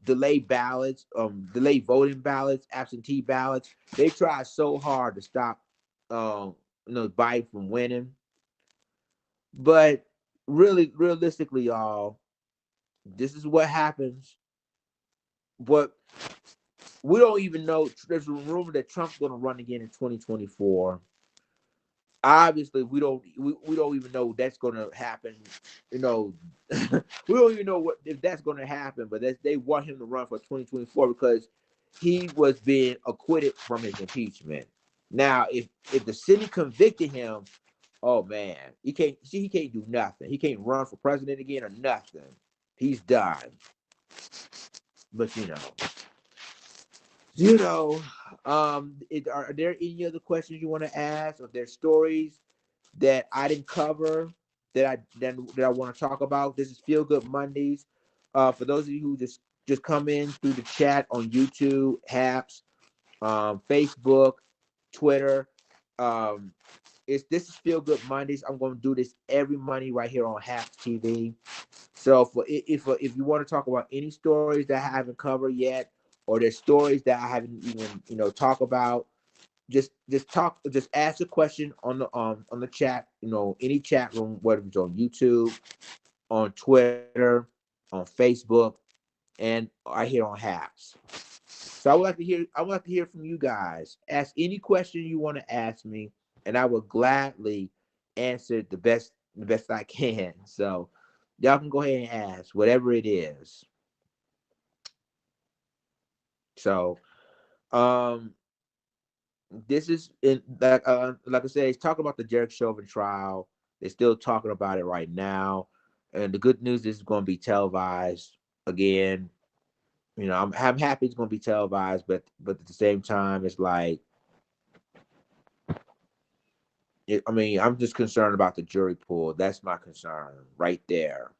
delay ballots, delay voting ballots, absentee ballots. They try so hard to stop, Biden from winning. But really, realistically, y'all, this is what happens. But we don't even know. There's a rumor that Trump's going to run again in 2024. Obviously we don't even know that's going to happen. We don't even know what if that's going to happen, but they want him to run for 2024 because he was being acquitted from his impeachment. Now if the Senate convicted him, oh man, he can't do nothing. He can't run for president again or nothing. He's done. But you know are there any other questions you want to ask? Are there stories that I didn't cover that I want to talk about? This is Feel Good Mondays. For those of you who just come in through the chat on YouTube, Haps, Facebook, Twitter, um, this is Feel Good Mondays. I'm going to do this every Monday right here on Haps TV. So if you want to talk about any stories that I haven't covered yet, or there's stories that I haven't even talk about, just ask a question on the chat, any chat room, whether it's on YouTube, on Twitter, on Facebook, and I hear on Haps. So I would like to hear from you guys. Ask any question you want to ask me, and I will gladly answer the best I can. So y'all can go ahead and ask whatever it is. So um this is in like I said, it's talking about the Derek Chauvin trial. They're still talking about it right now, and the good news is it's going to be televised again. I'm happy it's going to be televised, but at the same time, it's like I mean, I'm just concerned about the jury pool. That's my concern right there.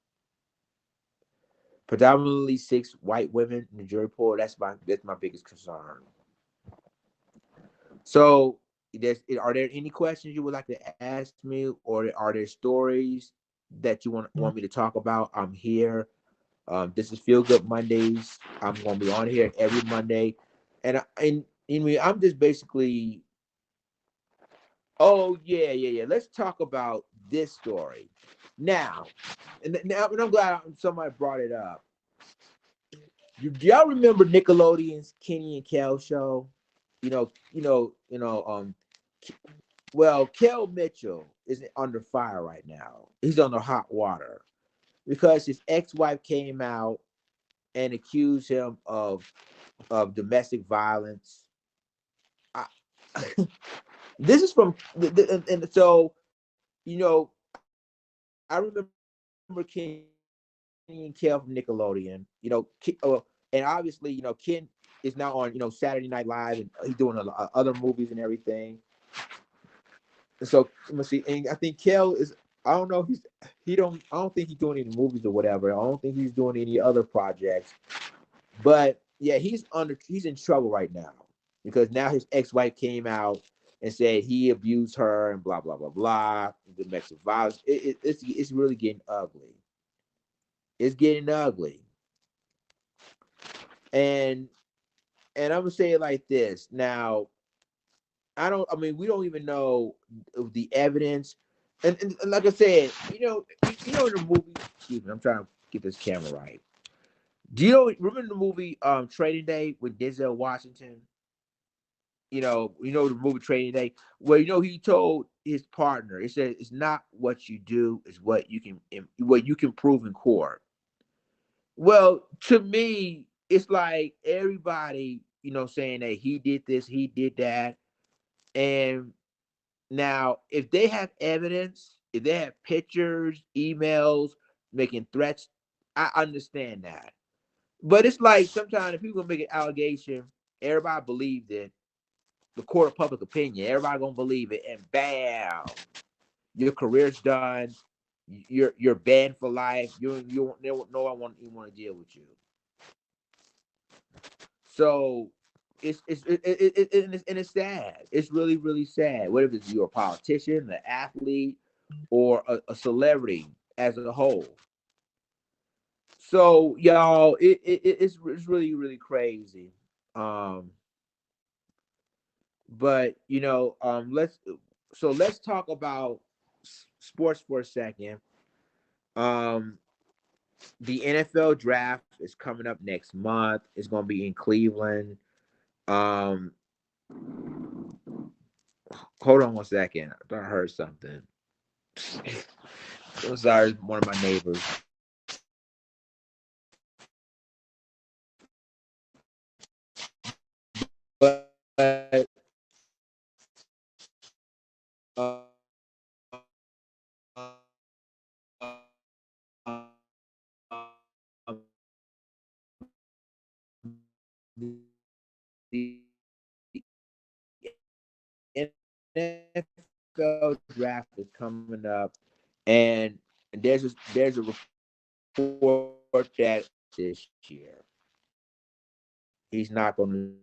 Predominantly six white women in the jury pool. That's my biggest concern. So, are there any questions you would like to ask me, or are there stories that you want me to talk about? I'm here. This is Feel Good Mondays. I'm gonna be on here every Monday, and I mean, I'm just basically. Oh yeah. Let's talk about this story now. And I'm glad somebody brought it up. Do y'all remember Nickelodeon's Kenny and Kel show? K- Well, Kel Mitchell is under fire right now. He's under hot water because his ex-wife came out and accused him of domestic violence. I, this is from and so I remember Kenny and Kel from Nickelodeon. And obviously, Ken is now on Saturday Night Live, and he's doing other movies and everything. And so let me see, and I think Kel is. I don't know. He don't. I don't think he's doing any movies or whatever. I don't think he's doing any other projects. But yeah, He's in trouble right now because now his ex-wife came out and said he abused her and blah blah blah blah. Domestic violence. It's really getting ugly. It's getting ugly. And I'm gonna say it like this. Now, I don't. I mean, we don't even know the evidence. And like I said, in the movie. Excuse me. I'm trying to get this camera right. Do you remember the movie Training Day with Denzel Washington? The movie Training Day, where he told his partner, it said it's not what you do, it's what you can prove in court. Well, to me, it's like everybody, saying that he did this, he did that. And now, if they have evidence, if they have pictures, emails, making threats, I understand that. But it's like sometimes if people make an allegation, everybody believes it. The court of public opinion, everybody gonna believe it, and bam, your career's done. You're banned for life. No one want to deal with you. So it's sad. It's really really sad. Whether it's you're a politician, an athlete, or a celebrity as a whole. So y'all, it's really really crazy. Um, but let's talk about sports for a second. Um, the NFL draft is coming up next month. It's going to be in Cleveland. Um, Hold on 1 second. I thought I heard something. I'm sorry, one of my neighbors. But the NFL draft is coming up, and there's a report that this year he's not going to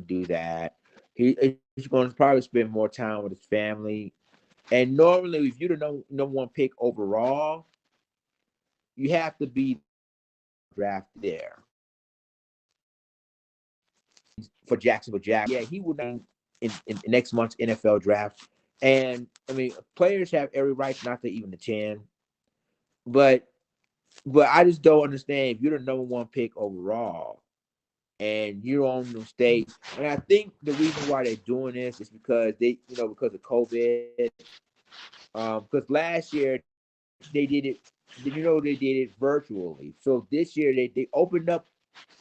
do that. He's going to probably spend more time with his family. And normally, if you're the number one pick overall, you have to be drafted there for Jacksonville Jack. Yeah, he would not in next month's NFL draft. And I mean, players have every right not to even attend, but I just don't understand if you're the number one pick overall and you're on the stage. And I think the reason why they're doing this is because because of COVID. Because last year they did it. They did it virtually. So this year they opened up.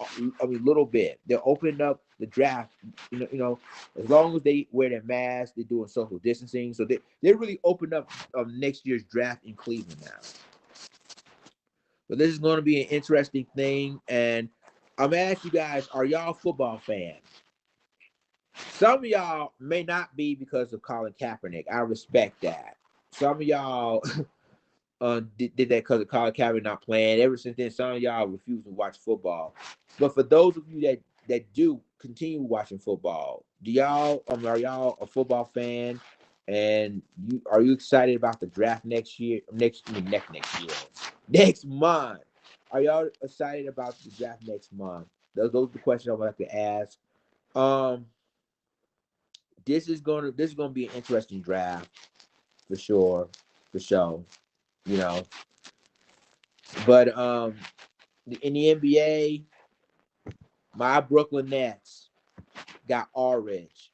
I mean, little bit. They opened up the draft. As long as they wear their mask, they're doing social distancing. So they really opened up next year's draft in Cleveland now. But this is going to be an interesting thing. And I'm gonna ask you guys: are y'all football fans? Some of y'all may not be because of Colin Kaepernick. I respect that. Some of y'all did that because of Colin Kaepernick not playing. Ever since then, some of y'all refuse to watch football. But for those of you that do continue watching football, do y'all are y'all a football fan? And are you excited about the draft next year? Next year, next month. Are y'all excited about the draft next month? Those are the questions I would like to ask. Um, this is gonna be an interesting draft for sure, for sure. You know, but in the NBA, my Brooklyn Nets got orange.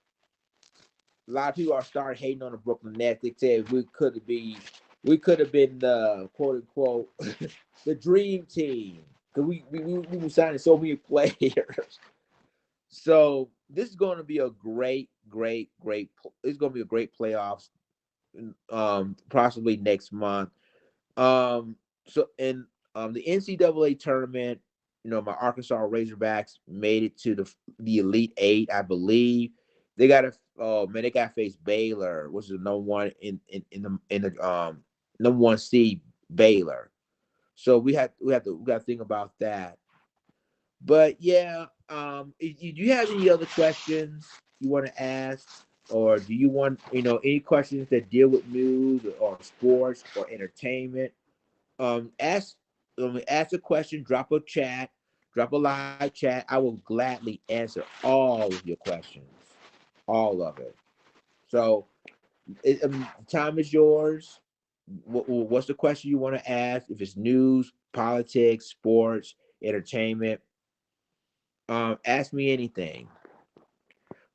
A lot of people are starting hating on the Brooklyn Nets. They said we could have been the quote unquote the dream team because we were signing so many players. So this is going to be a great. It's going to be a great playoffs. Possibly next month. So in the NCAA tournament, my Arkansas Razorbacks made it to the Elite Eight, I believe. They got to they got to face Baylor, which is the number one in the number one seed Baylor. So we got to think about that. But yeah, do you have any other questions you want to ask, or do you want any questions that deal with news or sports or entertainment? Ask ask a question, drop a live chat. I will gladly answer all of your questions, all of it. So time is yours. What's the question you want to ask? If it's news, politics, sports, entertainment, ask me anything.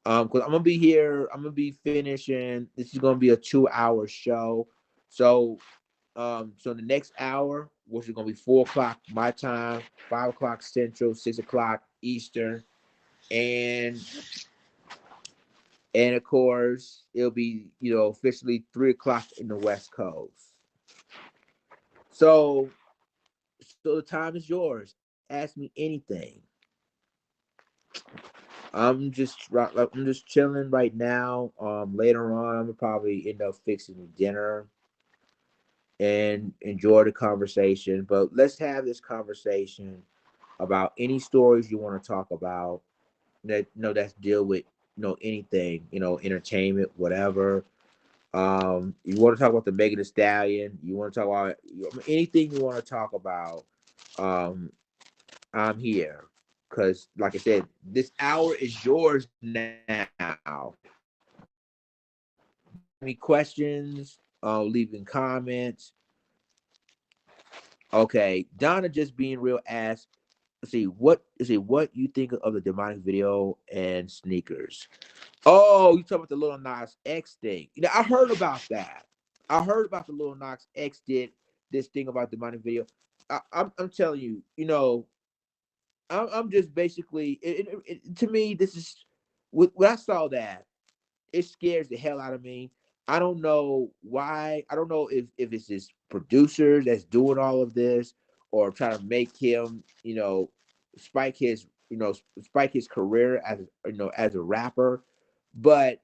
Because I'm gonna be here. I'm gonna be finishing. This is gonna be a 2 hour show. So so the next hour, which is gonna be 4 o'clock my time, 5 o'clock Central, 6 o'clock Eastern, and of course it'll be officially 3 o'clock in the West Coast. So the time is yours. Ask me anything. I'm just chilling right now. Later on, I'm gonna probably end up fixing dinner and enjoy the conversation. But let's have this conversation about any stories you want to talk about that that's deal with anything, entertainment, whatever. You want to talk about the Megan Thee Stallion, you want to talk about anything you want to talk about. um I'm here because, like I said, this hour is yours now. Any questions, leaving comments. Okay, Donna just being real asked, let's see what you think of the demonic video and sneakers. Oh, you talking about the Little Nas X thing? I heard about that. I heard about the Little Nas X did this thing about demonic video. I'm telling you, I'm just basically to me this is when I saw that, it scares the hell out of me. I don't know why. I don't know if it's his producers that's doing all of this, or trying to make him, spike his, spike his career as as a rapper. But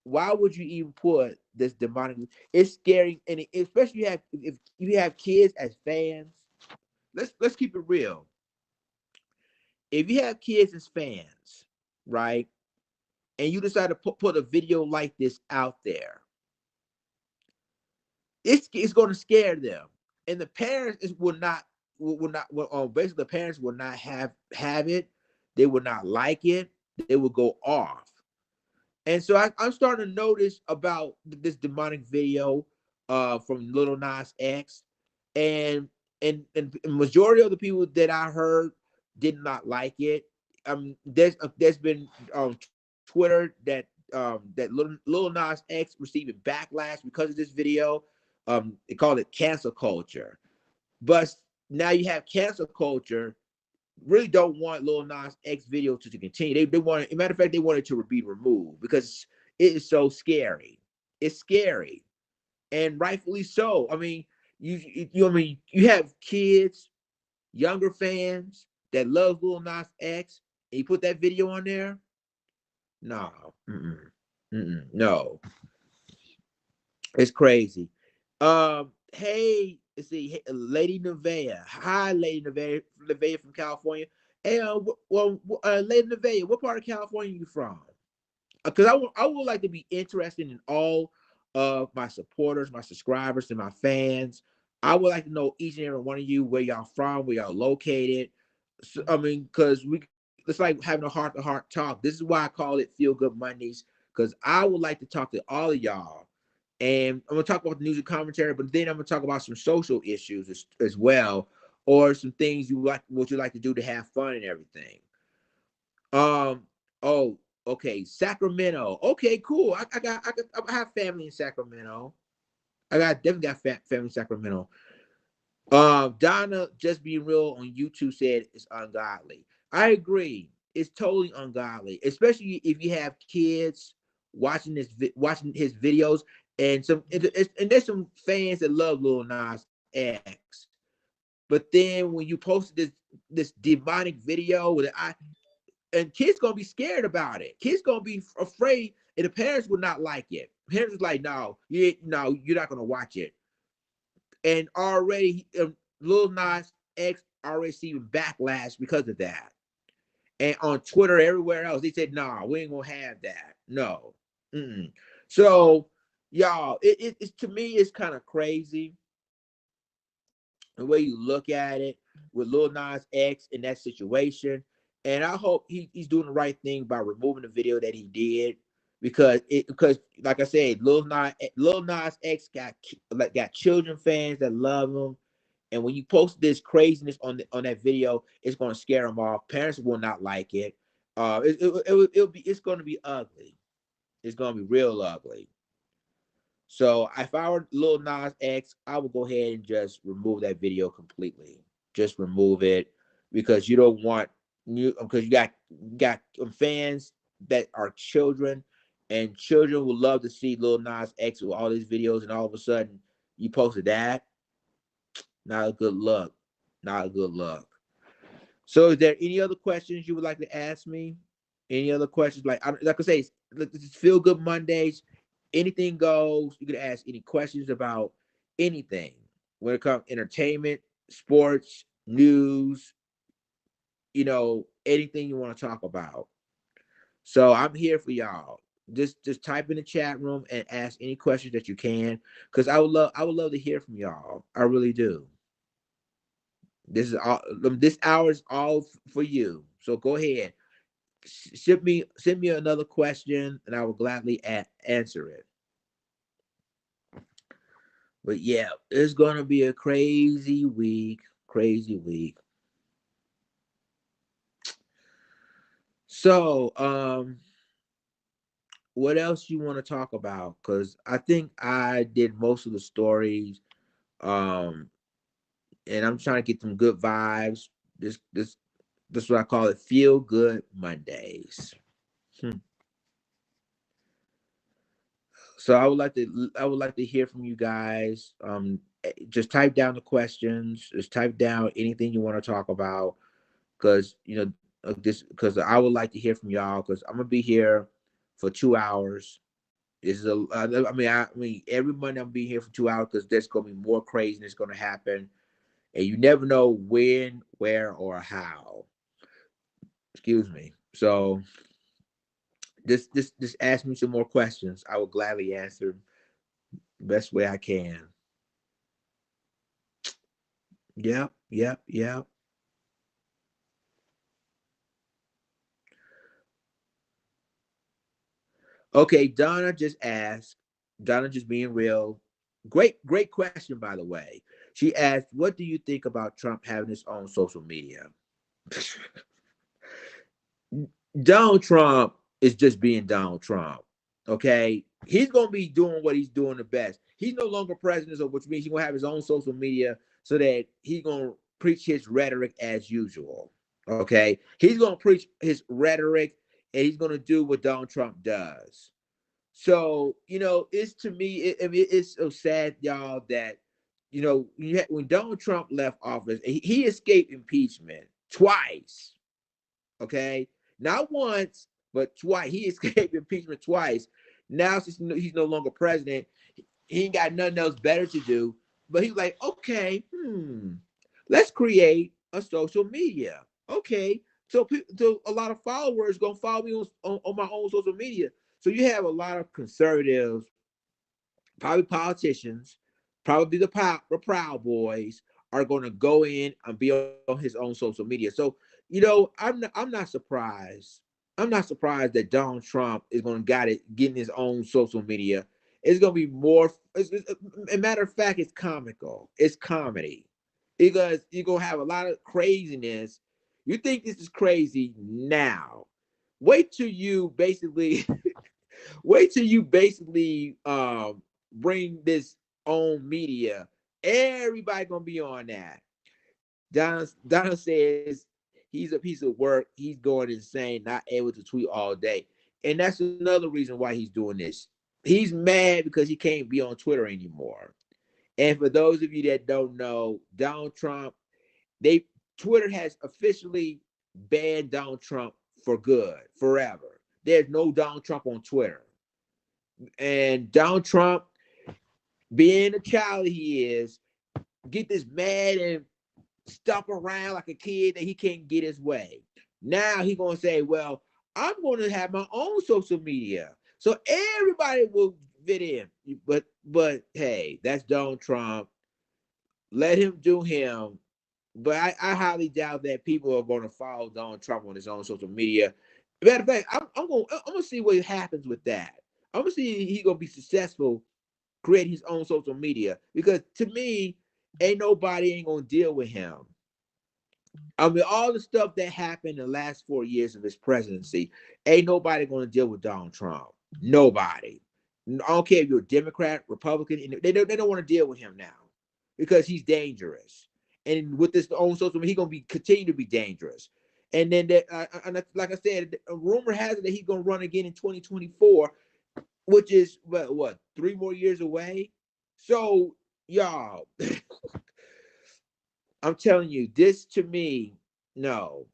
why would you even put this demonic? It's scary, and especially if you have kids as fans. Let's keep it real. If you have kids as fans, right, and you decide to put a video like this out there, it's going to scare them, and the parents basically the parents will not have it. They will not like it. They will go off. And so I'm starting to notice about this demonic video from Little Nas X, and and majority of the people that I heard did not like it. There's been Twitter that Lil Nas X receiving backlash because of this video. They call it cancel culture, but now you have cancel culture really don't want Lil Nas X video to continue. They want, as a matter of fact, they want it to be removed because it is so scary. It's scary, and rightfully so. I mean, I mean, you have kids, younger fans that love Lil Nas X, and you put that video on there. No. No. It's crazy. Hey, let's see, hey, Lady Nevaeh. Hi, Lady Nevaeh, Nevaeh from California. Hey, Lady Nevaeh, what part of California you from? Because I would like to be interested in all of my supporters, my subscribers, and my fans. I would like to know each and every one of you where y'all from, where y'all located. So, I mean, because it's like having a heart-to-heart talk. This is why I call it Feel Good Mondays, because I would like to talk to all of y'all. And I'm gonna talk about the news and commentary, but then I'm gonna talk about some social issues as well, or some things you like, what you like to do to have fun and everything. Um. Oh, okay. Sacramento. Okay, cool. I have family in Sacramento. I got definitely got family in Sacramento. Donna, just being real on YouTube said it's ungodly. I agree. It's totally ungodly, especially if you have kids watching watching his videos, and and there's some fans that love Lil Nas X. But then when you posted this demonic video with and kids gonna be scared about it. Kids gonna be afraid, and the parents would not like it. Parents is like, no, you're not gonna watch it. And already, Lil Nas X already receiving backlash because of that. And on Twitter, everywhere else, they said, "Nah, we ain't gonna have that. No." Mm-mm. So, y'all, it's to me, it's kind of crazy the way you look at it with Lil Nas X in that situation. And I hope he's doing the right thing by removing the video that he did, because like I said, Lil Nas X got children fans that love him. And when you post this craziness on that video, it's going to scare them off. Parents will not like it. It's going to be ugly. It's going to be real ugly. So if I were Lil Nas X, I would go ahead and just remove that video completely. Just remove it, because you don't want you because you got fans that are children, and children would love to see Lil Nas X with all these videos, and all of a sudden you posted that. Not a good look. Not a good look. So, is there any other questions you would like to ask me? Any other questions? Like I say, it's Feel Good Mondays. Anything goes. You can ask any questions about anything when it comes entertainment, sports, news. Anything you want to talk about. So I'm here for y'all. Just type in the chat room and ask any questions that you can, because I would love to hear from y'all. I really do. This hour is all for you. So go ahead, send me another question, and I will gladly answer it. But yeah, it's gonna be a crazy week. Crazy week. So, what else you want to talk about? Because I think I did most of the stories. Um, and I'm trying to get some good vibes. This is what I call it. Feel Good Mondays. Hmm. So I would like to hear from you guys. Just type down the questions. Just type down anything you want to talk about, because this because I would like to hear from y'all, because I'm gonna be here for 2 hours. This is I mean every Monday I'm gonna be here for 2 hours, because there's gonna be more craziness gonna happen, and you never know when, where, or how. Excuse me. So just ask me some more questions. I will gladly answer the best way I can. Yep, yep, yep. Okay, Donna just asked. Donna just being real. Great question, by the way. She asked, "What do you think about Trump having his own social media?" Donald Trump is just being Donald Trump. Okay, he's gonna be doing what he's doing the best. He's no longer president, so which means he's gonna have his own social media, so that he's gonna preach his rhetoric as usual. Okay, he's gonna preach his rhetoric, and he's gonna do what Donald Trump does. So it's to me, it's so sad, y'all, that when Donald Trump left office, he escaped impeachment twice. Okay, not once, but twice he escaped impeachment twice. Now since he's no longer president, he ain't got nothing else better to do. But he's like, okay, let's create a social media. Okay, so a lot of followers gonna follow me on my own social media. So you have a lot of conservatives, probably politicians, probably the Proud Boys are going to go in and be on his own social media. So I'm not surprised. I'm not surprised that Donald Trump is going to getting his own social media. It's going to be more. A matter of fact, it's comical. It's comedy because you're going to have a lot of craziness. You think this is crazy now? Wait till you basically wait till you basically bring this own media. Everybody gonna be on that. Donald says he's a piece of work. He's going insane, not able to tweet all day. And that's another reason why he's doing this. He's mad because he can't be on Twitter anymore. And for those of you that don't know, Donald Trump, they Twitter has officially banned Donald Trump for good, forever. There's no Donald Trump on Twitter. And Donald Trump, being the child he is, get this mad and stomp around like a kid that he can't get his way. Now he gonna say, well, I'm gonna have my own social media. So everybody will fit in. But hey, that's Donald Trump. Let him do him. But I highly doubt that people are going to follow Donald Trump on his own social media. Matter of fact, I'm gonna see what happens with that. I'm gonna see if he's gonna be successful creating his own social media, because to me, ain't gonna deal with him. I mean, all the stuff that happened in the last 4 years of his presidency, ain't nobody gonna deal with Donald Trump. Nobody. I don't care if you're a Democrat, Republican, they don't want to deal with him now because he's dangerous. And with this own social media, he's gonna be continue to be dangerous. And then like I said, a rumor has it that he's gonna run again in 2024, which is what 3 more years away. So y'all, I'm telling you, this to me, no,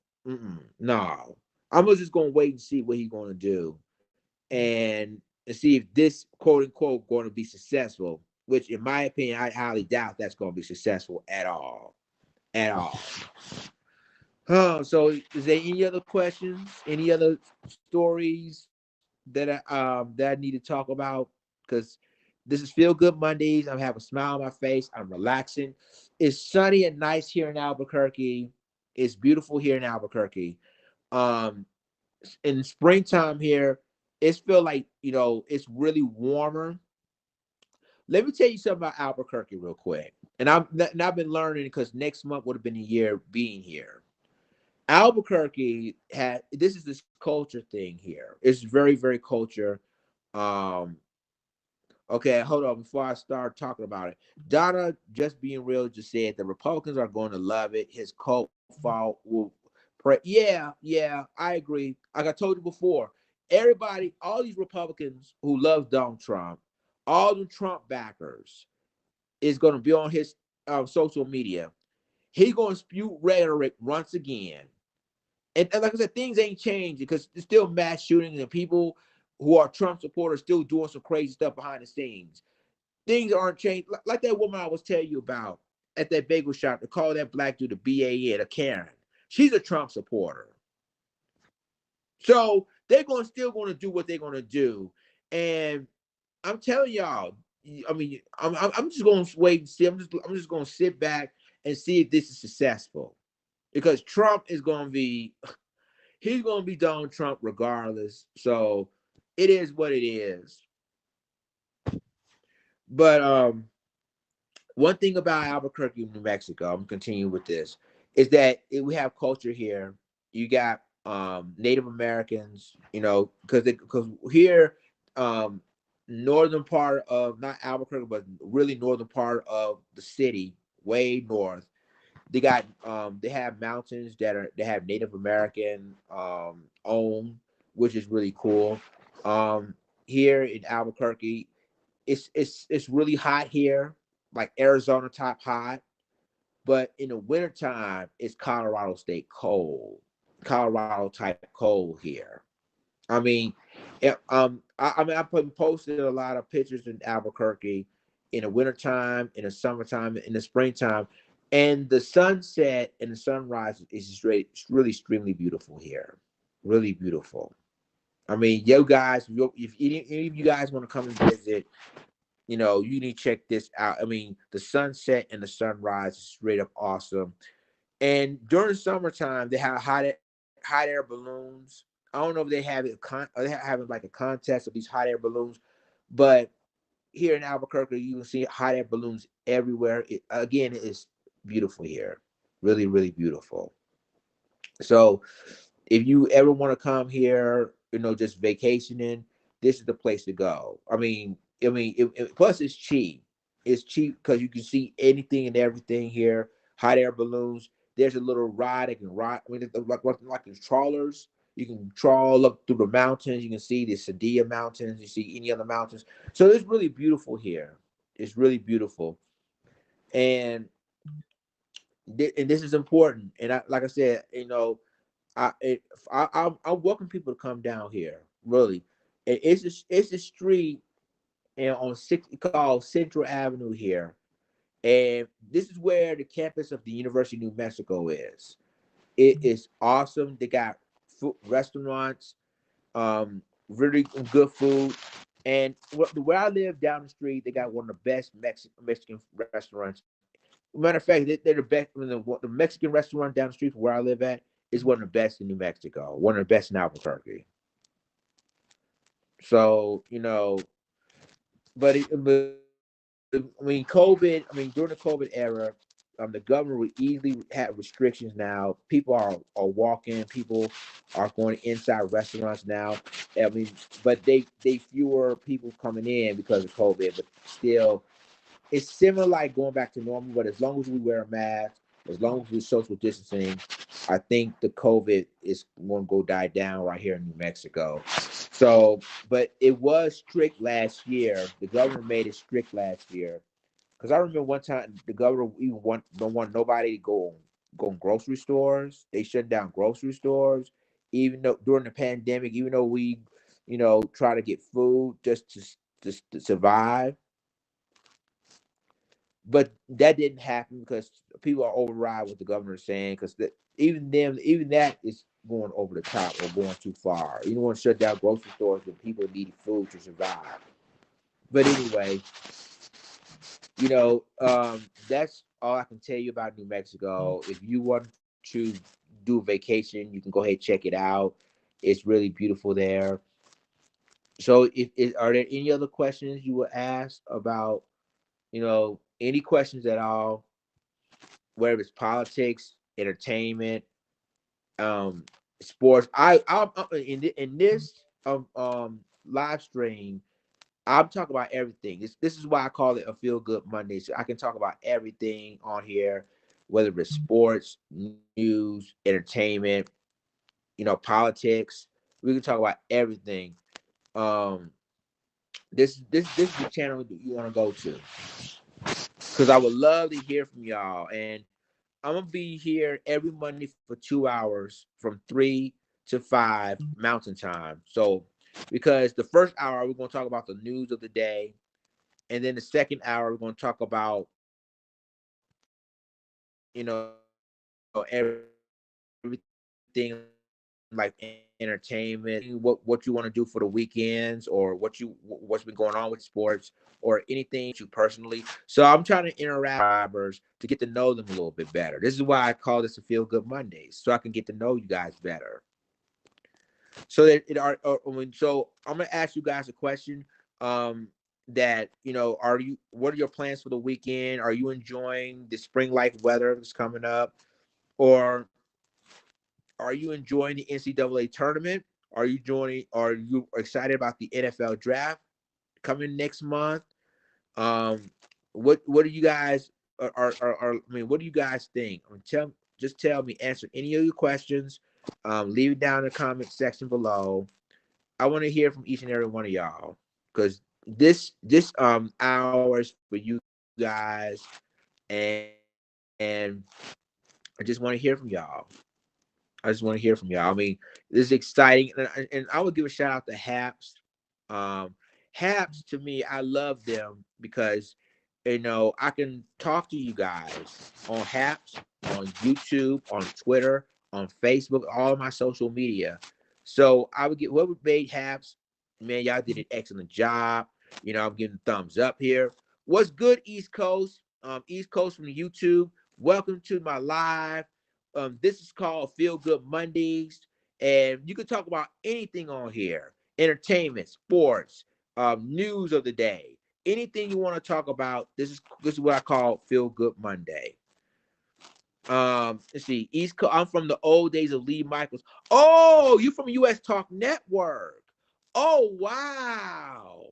no. I'm just gonna wait and see what he's gonna do, and see if this quote unquote going to be successful. Which, in my opinion, I highly doubt that's going to be successful at all, at all. So is there any other questions? Any other stories that I need to talk about? Because this is Feel Good Mondays. I'm having a smile on my face. I'm relaxing. It's sunny and nice here in Albuquerque. It's beautiful here in Albuquerque. Um, in springtime here, it's feel like it's really warmer. Let me tell you something about Albuquerque real quick. And I've been learning because next month would have been a year being here. Albuquerque had this is this culture thing here. It's very, very culture. Um, okay, hold on. Before I start talking about it, Donna, just being real, just said the Republicans are going to love it. His cult fall will yeah, I agree. Like I told you before, everybody, all these Republicans who love Donald Trump, all the Trump backers, is going to be on his social media. He's going to spew rhetoric once again. And like I said, things ain't changed because there's still mass shootings and people who are Trump supporters still doing some crazy stuff behind the scenes. Things aren't changed. Like that woman I was telling you about at that bagel shop to call that black dude a BAN, a Karen. She's a Trump supporter. So they're still going to do what they're going to do. And I'm telling y'all, I mean, I'm just going to wait and see. I'm just going to sit back and see if this is successful, because Trump is going to be he's going to be Donald Trump regardless. So it is what it is. But one thing about Albuquerque, New Mexico, I'm continuing with this, is that we have culture here. You got Native Americans, because here, um, northern part of not Albuquerque, but really northern part of the city, way north. They have mountains they have Native American owned, which is really cool. Um, Here in Albuquerque, it's really hot here, like Arizona type hot. But in the wintertime, it's Colorado state cold, Colorado type cold here. I mean, I posted a lot of pictures in Albuquerque in the wintertime, in the summertime, in the springtime, and the sunset and the sunrise is just really extremely beautiful here, really beautiful. I mean, yo guys, if any of you guys want to come and visit, you need to check this out. I mean, the sunset and the sunrise is straight up awesome. And during the summertime, they have hot air balloons. I don't know if they have it they having like a contest of these hot air balloons, but here in Albuquerque, you can see hot air balloons everywhere. Again, it is beautiful here, really, really beautiful. So if you ever want to come here, just vacationing, this is the place to go. Plus it's cheap. It's cheap because you can see anything and everything here. Hot air balloons. There's a little ride that can ride. I mean, it's like the trawlers. You can trawl up through the mountains. You can see the Sadia Mountains. You see any other mountains. So it's really beautiful here. It's really beautiful, and and this is important. And like I said, I it, I welcome people to come down here. Really, it's a street and on six called Central Avenue here, and this is where the campus of the University of New Mexico is. It is awesome. They got food, restaurants, really good food, and where I live down the street, they got one of the best Mexican restaurants. Matter of fact, they're the best. The Mexican restaurant down the street from where I live at is one of the best in New Mexico. One of the best in Albuquerque. So but during the COVID era, the government would easily have restrictions now. People are walking. People are going inside restaurants now. I mean, but they fewer people coming in because of COVID. But still, it's similar like going back to normal, but as long as we wear a mask, as long as we're social distancing, I think the COVID is going to go die down right here in New Mexico. So, but it was strict last year. The governor made it strict last year because I remember one time the governor even don't want nobody to go in grocery stores. They shut down grocery stores, even though during the pandemic, even though we, try to get food just to survive, but that didn't happen because people are override what the governor is saying because even that is going over the top or going too far. You don't want to shut down grocery stores when people need food to survive. But anyway, that's all I can tell you about New Mexico. If you want to do a vacation, you can go ahead and check it out. It's really beautiful there. So, are there any other questions you would ask about, any questions at all? Whether it's politics, entertainment, um, sports. In this live stream, I'm talking about everything. This is why I call it a feel good Monday. So I can talk about everything on here, whether it's sports, news, entertainment, politics. We can talk about everything. Um, this is the channel that you want to go to because I would love to hear from y'all. And I'm gonna be here every Monday for 2 hours from 3 to 5 Mountain Time. So because the first hour we're gonna talk about the news of the day, and then the second hour we're gonna talk about everything like entertainment, what you want to do for the weekends, or what's been going on with sports, or anything you personally. So I'm trying to interact with subscribers to get to know them a little bit better. This is why I call this a Feel Good Mondays, so I can get to know you guys better. So that so I'm gonna ask you guys a question. Um, that what are your plans for the weekend? Are you enjoying the spring-like weather that's coming up, or are you enjoying the NCAA tournament? Are you excited about the NFL draft coming next month? Um, what do you guys what do you guys think? Just tell me, answer any of your questions. Leave it down in the comment section below. I want to hear from each and every one of y'all because this hours for you guys, and I just want to hear from y'all. I just want to hear from y'all. I mean, this is exciting, and I would give a shout out to Haps. Um, Haps to me, I love them because I can talk to you guys on Haps, on YouTube, on Twitter, on Facebook, all of my social media. So I would get whoever made Haps, man, y'all did an excellent job. I'm giving thumbs up here. What's good, East Coast? East Coast from the YouTube. Welcome to my live. This is called Feel Good Mondays, and you can talk about anything on here: entertainment, sports, news of the day, anything you want to talk about. This is what I call Feel Good Monday. Let's see, East Coast. I'm from the old days of Lee Michaels. Oh, you from US Talk Network? Oh wow,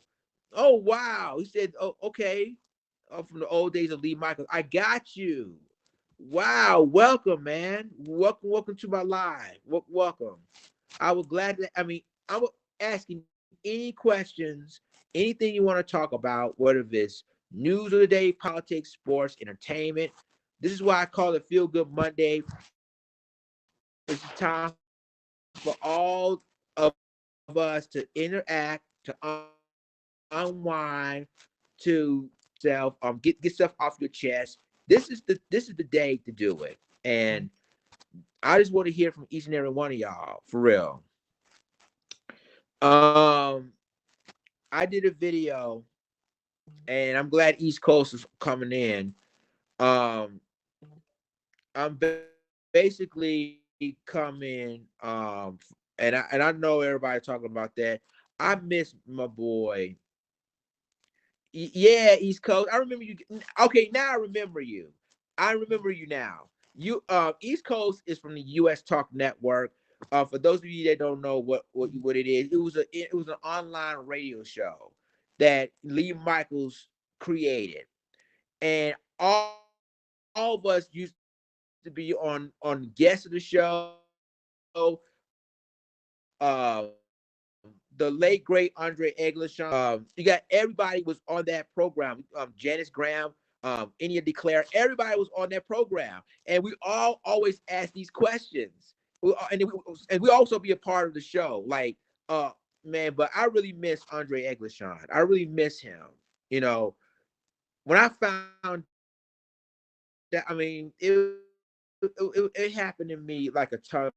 oh wow. He said, oh okay, from the old days of Lee Michaels. I got you. Wow, welcome, man. Welcome to my live. Welcome. I was glad that. I mean, I was asking any questions, anything you want to talk about, whether it's news of the day, politics, sports, entertainment. This is why I call it Feel Good Monday. It's a time for all of us to interact, to unwind, to self get stuff off your chest. This is the day to do it. And I just want to hear from each and every one of y'all for real. Um, I did a video, and I'm glad East Coast is coming in. Um, I'm basically coming. And I know everybody talking about that. I miss my boy. Yeah, East Coast. I remember you. Okay, now I remember you. I remember you now. East Coast is from the US Talk Network. For those of you that don't know what it is, it was an online radio show that Lee Michaels created, and all of us used to be on guests of the show. The late great Andre Eglishon. You got everybody was on that program. Janice Graham, India Declare. Everybody was on that program, and we all always ask these questions. And we also be a part of the show. Like, man, but I really miss Andre Eglishon. I really miss him. You know, when I found that, I mean, it happened to me like a ton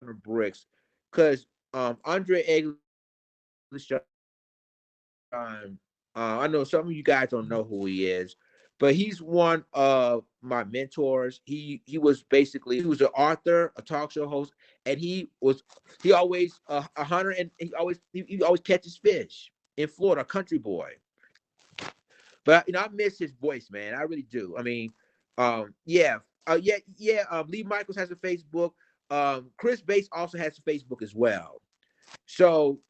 of bricks, because Andre Eglishon, I know some of you guys don't know who he is, but he's one of my mentors. He was an author, a talk show host, and he always a hunter, and he always catches fish in Florida, country boy. But I miss his voice, man. I really do. I mean, yeah, yeah. Lee Michaels has a Facebook. Chris Bates also has a Facebook as well. So,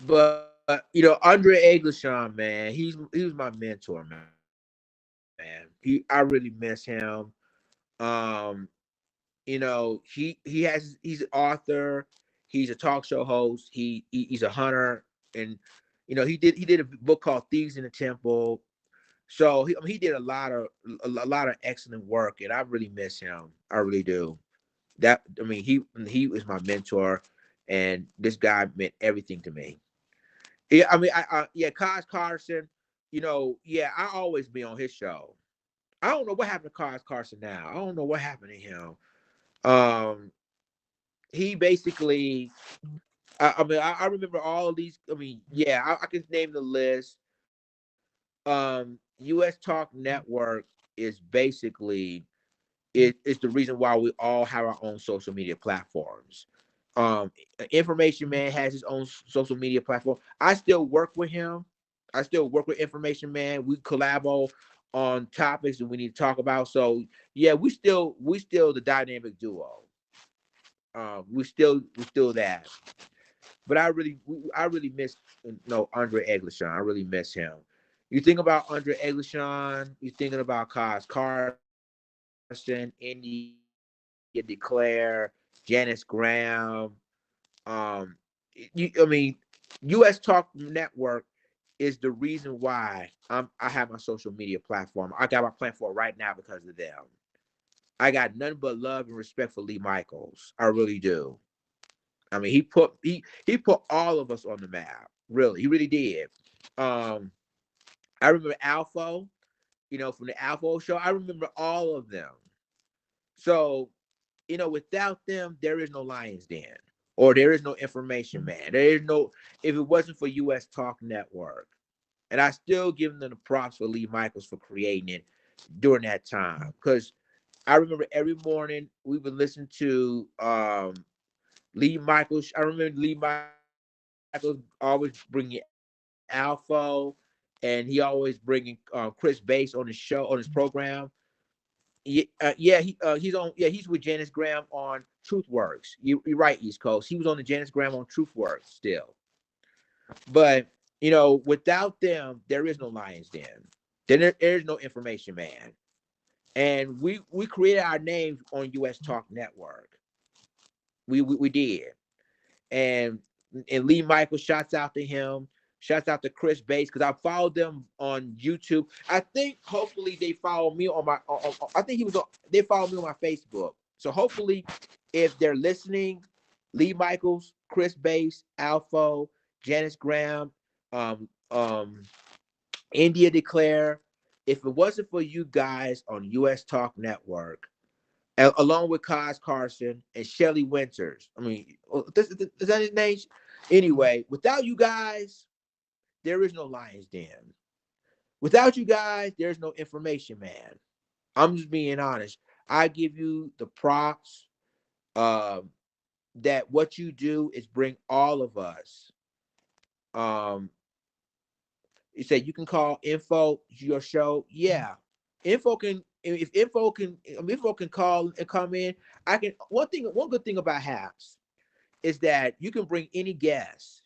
but Andre Eglishon, man, he was my mentor, man. I really miss him. Um, he's an author, he's a talk show host, he's a hunter, and he did a book called Thieves in the Temple. So he did a lot of excellent work, and I really miss him. I really do. He was my mentor, and this guy meant everything to me. Yeah, I mean, yeah, Kaz Carson. Yeah, I always be on his show. I don't know what happened to Kaz Carson now. I don't know what happened to him. Um, he basically, I mean, I remember all of these. I mean, yeah, I can name the list. US Talk Network is basically it's the reason why we all have our own social media platforms. Um, Information Man has his own social media platform. I still work with him. I still work with Information Man. We collabo on topics that we need to talk about. So yeah, we still the dynamic duo. We still that. But I really miss no Andre Eglishon. I really miss him. You think about Andre Eglishon, you're thinking about Kaz Carson, India Declare, Janice Graham. Um, I mean, US Talk Network is the reason why I have my social media platform. I got my platform right now because of them. I got nothing but love and respect for Lee Michaels. I really do. I mean, he put all of us on the map. Really, he really did. Um, I remember Alpha, from the Alpha show. I remember all of them. So, without them, there is no Lions Den, or there is no Information Man. There is no, if it wasn't for US Talk Network. And I still give them the props for Lee Michaels for creating it during that time. Because I remember every morning we would listen to Lee Michaels. I remember Lee Michaels always bringing Alpha, and he always bringing Chris Bass on the show, on his program. He's with Janice Graham on TruthWorks. You're right, East Coast. He was on the Janice Graham on TruthWorks still. But without them, there is no Lions Den. Then there is no Information Man. And we created our names on US Talk Network. We did. And Lee Michael, shouts out to him. Shouts out to Chris Bates, because I followed them on YouTube. I think hopefully they follow me on my. I think they follow me on my Facebook. So hopefully, if they're listening, Lee Michaels, Chris Bates, Alpha, Janice Graham, um, um, India Declare. If it wasn't for you guys on US Talk Network, along with Kaz Carson and Shelly Winters. I mean, is that his name? Anyway, without you guys, there is no Lions Den. Without you guys, there's no Information Man. I'm just being honest. I give you the props. Um, that what you do is bring all of us. Um, you say you can call info your show. Yeah, info can. If info can call and come in, I can. One good thing about Haps is that you can bring any guest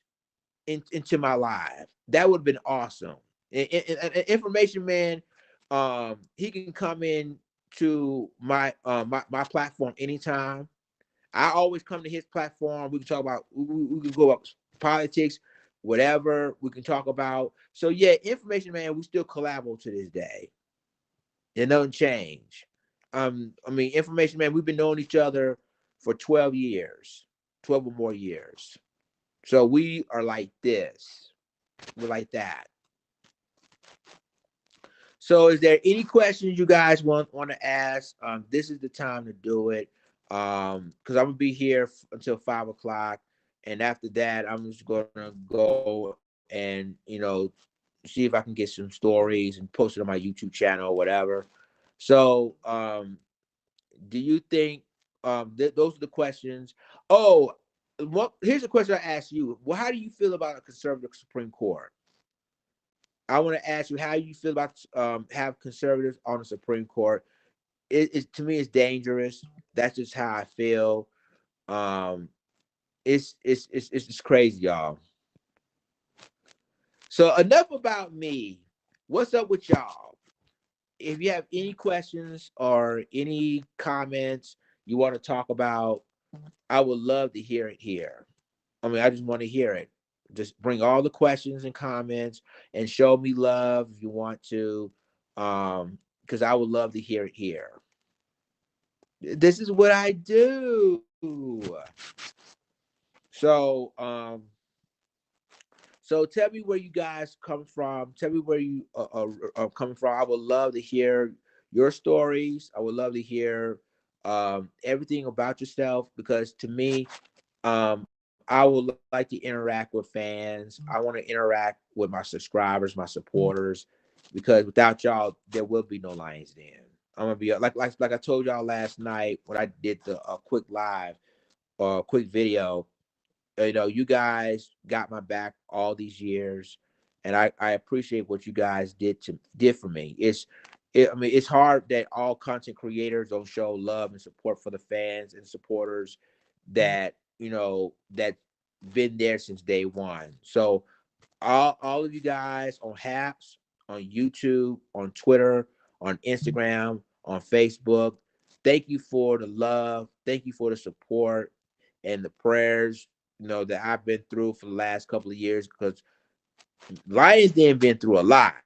into my live. That would have been awesome. Information Man, he can come in to my platform anytime. I always come to his platform. We can talk about, we can go about politics, whatever we can talk about. So yeah, Information Man, we still collaborate to this day. It doesn't change. I mean, Information Man, we've been knowing each other for 12 years, 12 or more years. So we are like this. We're like that. So is there any questions you guys want to ask? This is the time to do it. Because I'm gonna be here until 5 o'clock, and after that, I'm just gonna go and see if I can get some stories and post it on my YouTube channel or whatever. So, do you think those are the questions? Oh, here's a question I ask you. Well, how do you feel about a conservative Supreme Court? I want to ask you how you feel about have conservatives on the Supreme Court. To me, it's dangerous. That's just how I feel. Um, it's just crazy, y'all. So enough about me. What's up with y'all? If you have any questions or any comments you want to talk about, I would love to hear it here. I mean, I just want to hear it. Just bring all the questions and comments and show me love if you want to. Because I would love to hear it here. This is what I do. So, so tell me where you guys come from. Tell me where you are coming from. I would love to hear your stories. I would love to hear everything about yourself, because to me, I would like to interact with fans. I want to interact with my subscribers, my supporters, because without y'all, there will be no Lions Den. I'm gonna be like I told y'all last night when I did the quick live or quick video. You guys got my back all these years, and I appreciate what you guys did for me. I mean, it's hard that all content creators don't show love and support for the fans and supporters that that been there since day one. So all of you guys on Haps, on YouTube, on Twitter, on Instagram, on Facebook, thank you for the love. Thank you for the support and the prayers, that I've been through for the last couple of years, because Lions Den been through a lot.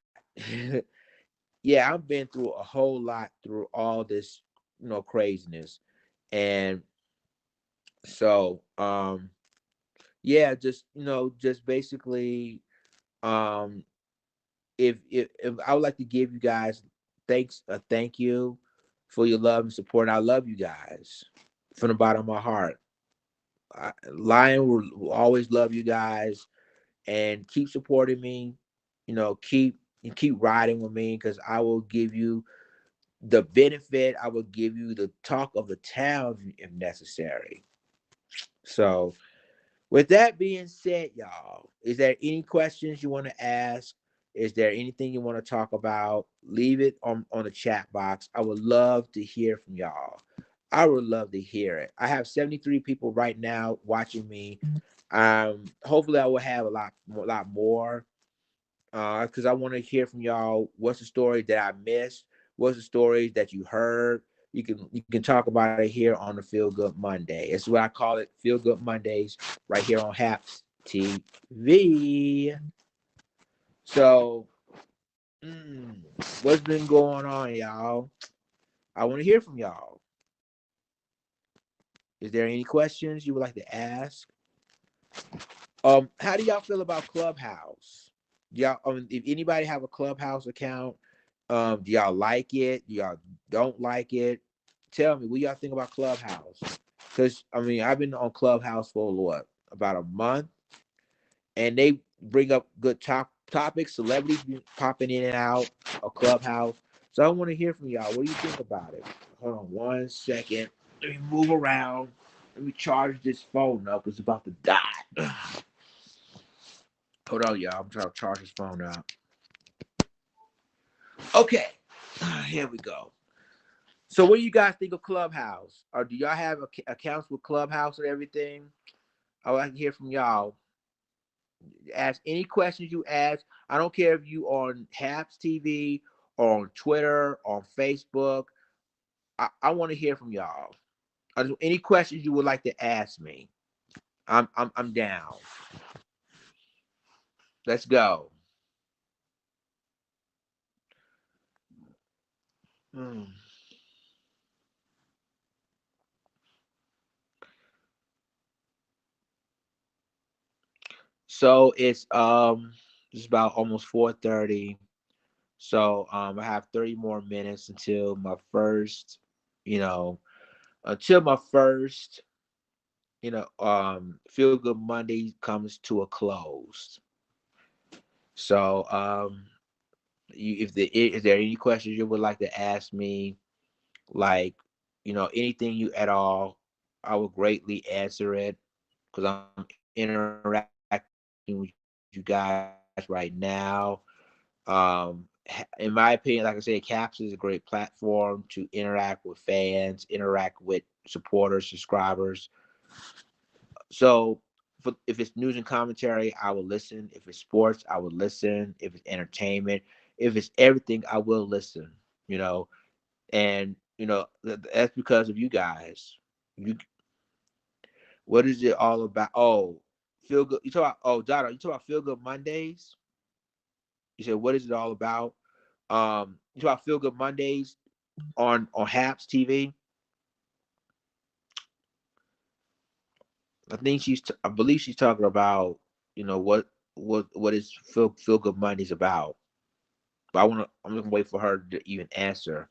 Yeah, I've been through a whole lot through all this, craziness. And so yeah, just just basically, um if I would like to give you guys thank you for your love and support. I love you guys from the bottom of my heart. Lion will always love you guys, and keep supporting me. Keep riding with me, because I will give you the benefit. I will give you the talk of the town if necessary. So, with that being said, y'all, is there any questions you want to ask? Is there anything you want to talk about? Leave it on the chat box. I would love to hear from y'all. I would love to hear it. I have 73 people right now watching me. Hopefully I will have a lot more, because I want to hear from y'all. What's the story that I missed? What's the story that you heard? You can talk about it here on the Feel Good Monday. It's what I call it, Feel Good Mondays, right here on Haps TV. So, what's been going on, y'all? I want to hear from y'all. Is there any questions you would like to ask? How do y'all feel about Clubhouse? Y'all, if anybody have a Clubhouse account, do y'all like it? Do y'all don't like it? Tell me what y'all think about Clubhouse. Because I've been on Clubhouse for what, about a month, and they bring up good topics. Celebrities be popping in and out of Clubhouse. So I want to hear from y'all. What do you think about it? Hold on 1 second. Let me move around. Let me charge this phone up. It's about to die. Hold on, y'all. I'm trying to charge this phone up. Okay, here we go. So, what do you guys think of Clubhouse? Or do y'all have accounts with Clubhouse and everything? I would like to hear from y'all. Ask any questions you ask. I don't care if you on Haps TV or on Twitter, on Facebook. I want to hear from y'all. Any questions you would like to ask me? I'm down. Let's go. Hmm. So it's about almost 4:30. So I have 30 more minutes you know, until my first, Feel Good Monday comes to a close. So is there any questions you would like to ask me, like, anything you at all, I will greatly answer it, because I'm interacting with you guys right now. In my opinion, like I said, Caps is a great platform to interact with fans, interact with supporters, subscribers. So, if it's news and commentary, I will listen. If it's sports, I will listen. If it's entertainment, if it's everything, I will listen. You know, and that's because of you guys. You, what is it all about? Oh, feel good. You talk about, Donna. You talk about Feel Good Mondays. You said, what is it all about? You talk about Feel Good Mondays on Haps TV. I believe she's talking about, what is Feel Good Mondays about. But I'm gonna wait for her to even answer.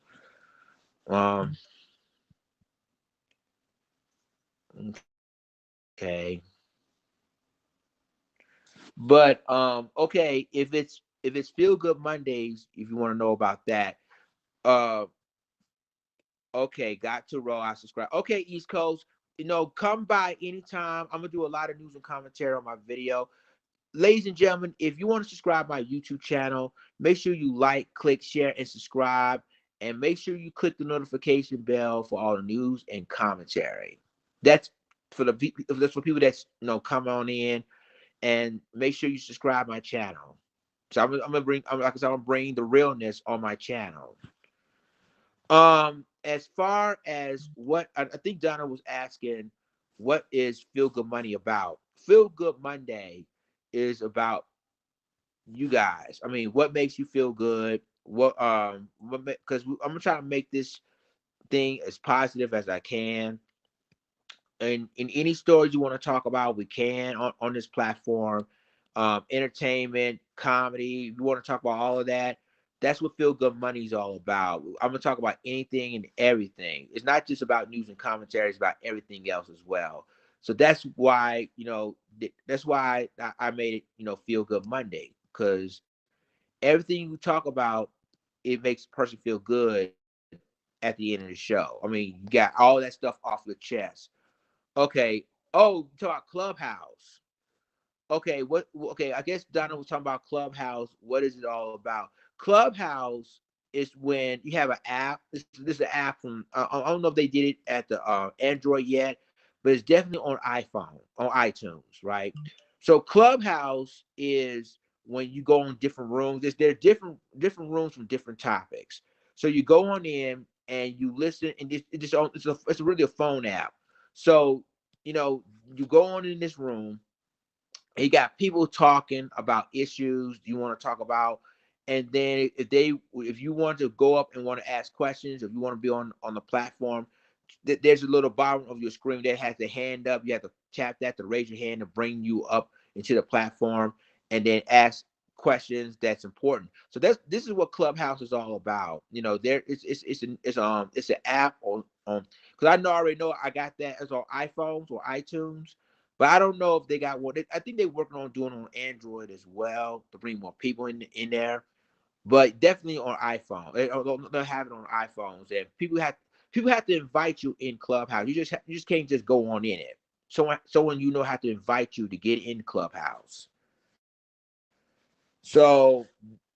Um, okay, but okay, if it's Feel Good Mondays, if you want to know about that, uh, okay, got to roll. I subscribe. Okay, East Coast, come by anytime. I'm gonna do a lot of news and commentary on my video. Ladies and gentlemen, if you want to subscribe my YouTube channel, make sure you like, click, share, and subscribe. And make sure you click the notification bell for all the news and commentary. That's that's for people that's come on in, and make sure you subscribe my channel. So I'm gonna bring, like I said, I'm gonna bring the realness on my channel. As far as what I think Donna was asking, what is Feel Good Money about? Feel Good Monday is about you guys. What makes you feel good? Because I'm trying to make this everything as positive as I can. And in any stories you want to talk about, we can on this platform. Entertainment, comedy, if you want to talk about all of that, that's what Feel Good Money is all about. I'm gonna talk about anything and everything. It's not just about news and commentary, it's about everything else as well. So that's why, that's why I made it, Feel Good Monday, because everything you talk about, it makes a person feel good at the end of the show. I mean, you got all that stuff off your chest. Okay. Oh, you talk about Clubhouse. Okay, okay, I guess Donna was talking about Clubhouse. What is it all about? Clubhouse is when you have an app. This is an app from I don't know if they did it at the Android yet, but it's definitely on iPhone, on iTunes, right? So Clubhouse is when you go on different rooms. There are different rooms from different topics. So you go on in and you listen, and it's really a phone app. So you go on in this room, and you got people talking about issues you want to talk about. And then if you want to go up and want to ask questions, if you want to be on the platform, there's a little bottom of your screen that has the hand up. You have to tap that to raise your hand to bring you up into the platform, and then ask questions that's important. So this is what Clubhouse is all about. There it's an app on because I already know I got that as on iPhones or iTunes, but I don't know if they got one. I think they're working on doing it on Android as well to bring more people in there, but definitely on iPhone. They'll have it on iPhones, and people have to invite you in Clubhouse. You just can't just go on in it. Someone have to invite you to get in Clubhouse. So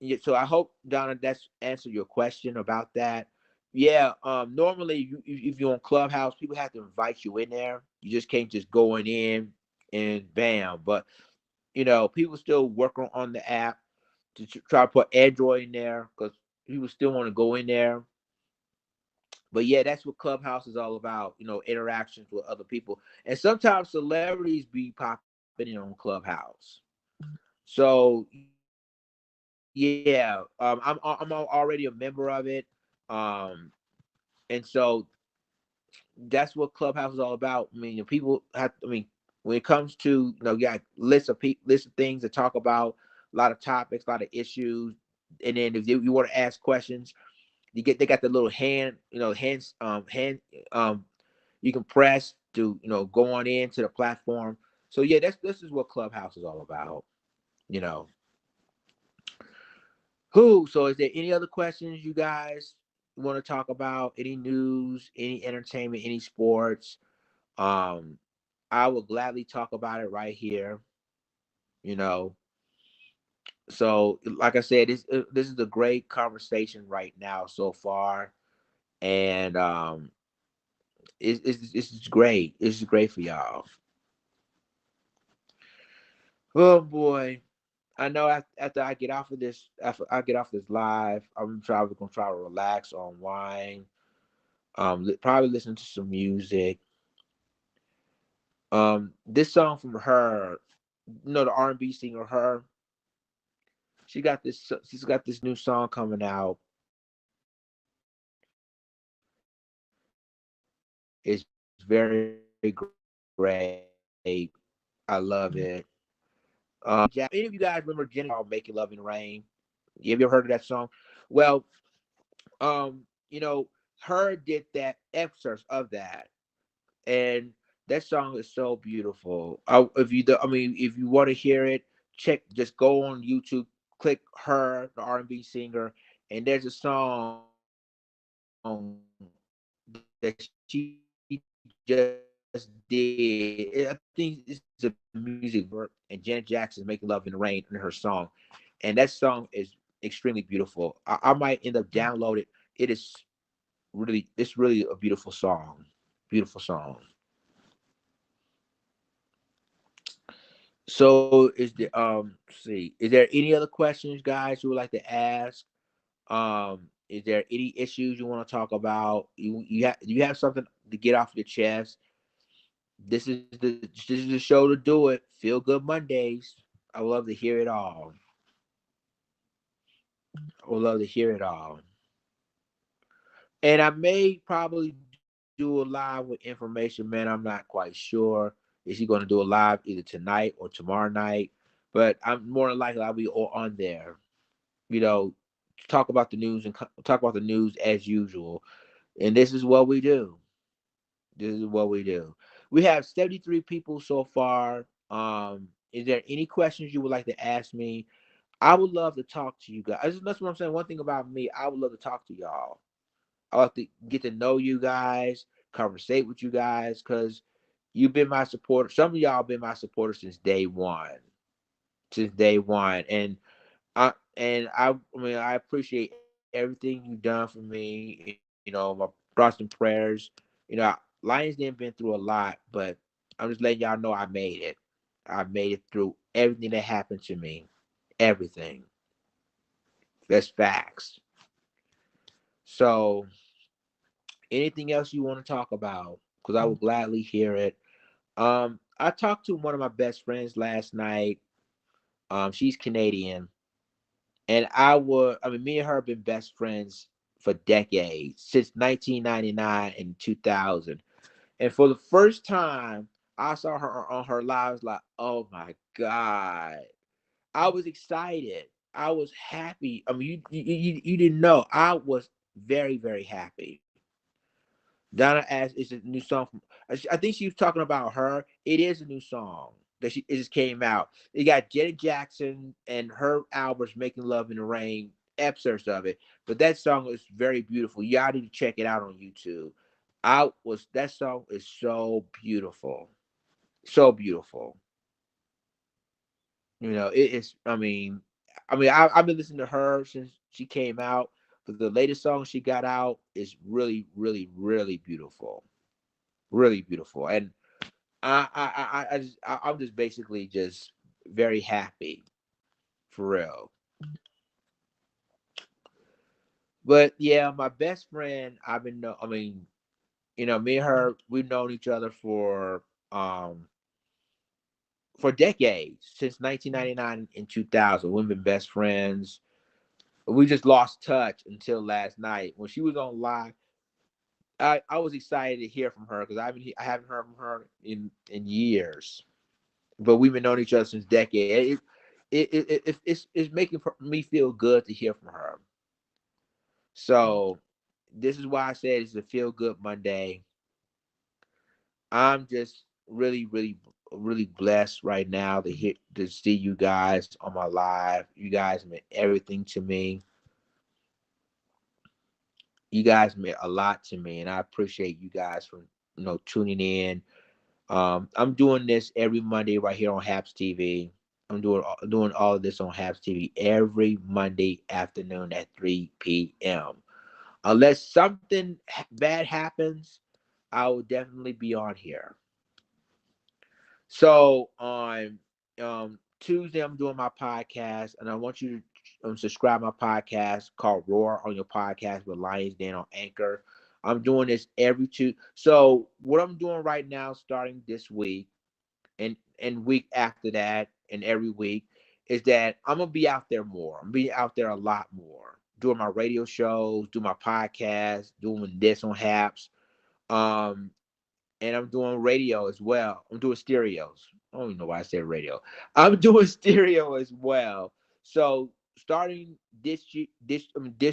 yeah, so I hope, Donna, that's answered your question about that. Yeah, normally if you're on Clubhouse, people have to invite you in there. You just can't just go in and bam. But people still work on the app to try to put Android in there because people still want to go in there. But yeah, that's what Clubhouse is all about. Interactions with other people, and sometimes celebrities be popping in on Clubhouse. So yeah, I'm already a member of it, um, and so that's what Clubhouse is all about. I mean, people have. I mean, when it comes to you got list of things to talk about, a lot of topics, a lot of issues, and then if you want to ask questions, they got the little hand you can press to go on into the platform. So yeah, this is what Clubhouse is all about. You know, who? So is there any other questions you guys want to talk about? Any news, any entertainment, any sports? Um, I will gladly talk about it right here. You know, so like I said, this is a great conversation right now so far, and it's great. It's great for y'all. Oh boy. I know after I get off of this, after I get off this live, I'm probably gonna try to relax, unwind, probably listen to some music. This song from her, the R&B singer her, she's got this new song coming out. It's very great. I love it. Any of you guys remember Jenny called "Making Love in the Rain"? Have you ever heard of that song? Well, her did that excerpt of that, and that song is so beautiful. If you want to hear it, just go on YouTube, click her, the R&B singer, and there's a song that she just did. I think it's a music version, and Janet Jackson is "Making Love in the Rain" in her song, and that song is extremely beautiful. I might end up download it. It is it's really a beautiful song. Beautiful song. So see, is there any other questions, guys, you would like to ask? Is there any issues you want to talk about? You have something to get off your chest? This is the show to do it. Feel Good Mondays. I would love to hear it all. I would love to hear it all. And I may probably do a live with information, man. I'm not quite sure. Is he going to do a live either tonight or tomorrow night? But I'm more than likely I'll be on there. You know, talk about the news and talk about the news as usual. And this is what we do. This is what we do. We have 73 people so far. Is there any questions you would like to ask me? I would love to talk to you guys. That's what I'm saying. One thing about me, I would love to talk to y'all. I like to get to know you guys, conversate with you guys, because you've been my supporter. Some of y'all been my supporters since day one. Since day one. I mean I appreciate everything you've done for me. You know, my thoughts and prayers. You know, Lions Den been through a lot, but I'm just letting y'all know I made it. I made it through everything that happened to me. Everything. That's facts. So anything else you want to talk about? Because I will gladly hear it. I talked to one of my best friends last night. She's Canadian, and I mean, me and her have been best friends for decades, since 1999 and 2000. And for the first time, I saw her on her live. I was like, oh my God. I was excited. I was happy. I mean, you didn't know. I was very, very happy. Donna asked, "Is a new song from?" I think she was talking about her. It is a new song that it just came out. It got Janet Jackson and her Alberts making love in the rain excerpts of it, but that song is very beautiful. Y'all need to check it out on YouTube. I was That song is so beautiful, so beautiful. You know, it is. I've been listening to her since she came out, but the latest song she got out is really, really, really beautiful, really beautiful. And I'm just basically just very happy for real. But yeah, my best friend, I've been know. I mean, you know, me and her, we've known each other um for decades, since 1999 and 2000. We've been best friends. We just lost touch until last night when she was on live. I was excited to hear from her because I haven't heard from her in years. But we've been knowing each other since decades. It's making me feel good to hear from her. So this is why I said it's a feel good Monday. I'm just really, really, really blessed right now to see you guys on my live. You guys meant everything to me. You guys meant a lot to me, and I appreciate you guys for tuning in. I'm doing this every Monday right here on Haps TV. I'm doing all of this on Haps TV every Monday afternoon at 3 p.m. Unless something bad happens, I will definitely be on here. So on Tuesday, I'm doing my podcast, and I want you to subscribe my podcast called Roar on your podcast with Lions Den on Anchor. I'm doing this every two. So what I'm doing right now, starting this week, and week after that, and every week, is that I'm gonna be out there more. I'm be out there a lot more, doing my radio shows, doing my podcast, doing this on Haps. Um, and I'm doing radio as well. I'm doing stereos. I don't even know why I said radio. I'm doing stereo as well. So starting this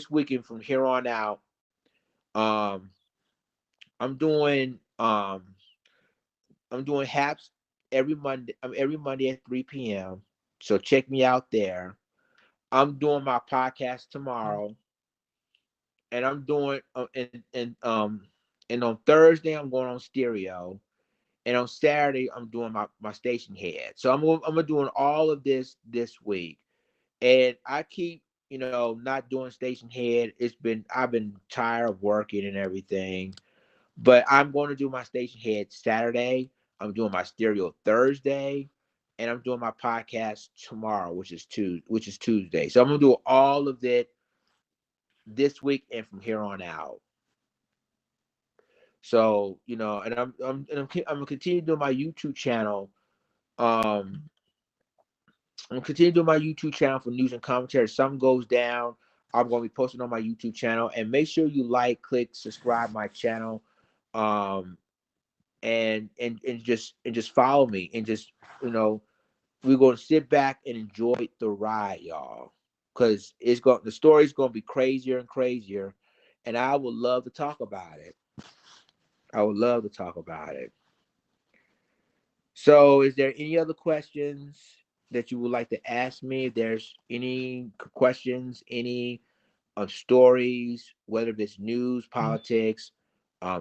weekend from here on out, um, I'm doing um I'm doing Haps every Monday. Every Monday at 3 p.m. So check me out there. I'm doing my podcast tomorrow, and I'm doing and on Thursday I'm going on stereo. And on Saturday, I'm doing my station head. So I'm doing all of this week, and I keep not doing station head. I've been tired of working and everything, but I'm going to do my station head Saturday. I'm doing my stereo Thursday, and I'm doing my podcast tomorrow, which is Tuesday. So I'm gonna do all of it this week and from here on out. So and I'm gonna continue doing my YouTube channel. Um, I'm continuing to do my YouTube channel for news and commentary. If something goes down, I'm going to be posting on my YouTube channel, and make sure you like, click, subscribe my channel, um, and just follow me, and just you know we're going to sit back and enjoy the ride, y'all, because the story's going to be crazier and crazier, and I would love to talk about it. I would love to talk about it. So, is there any other questions that you would like to ask me? If there's any questions, any stories, whether it's news, politics,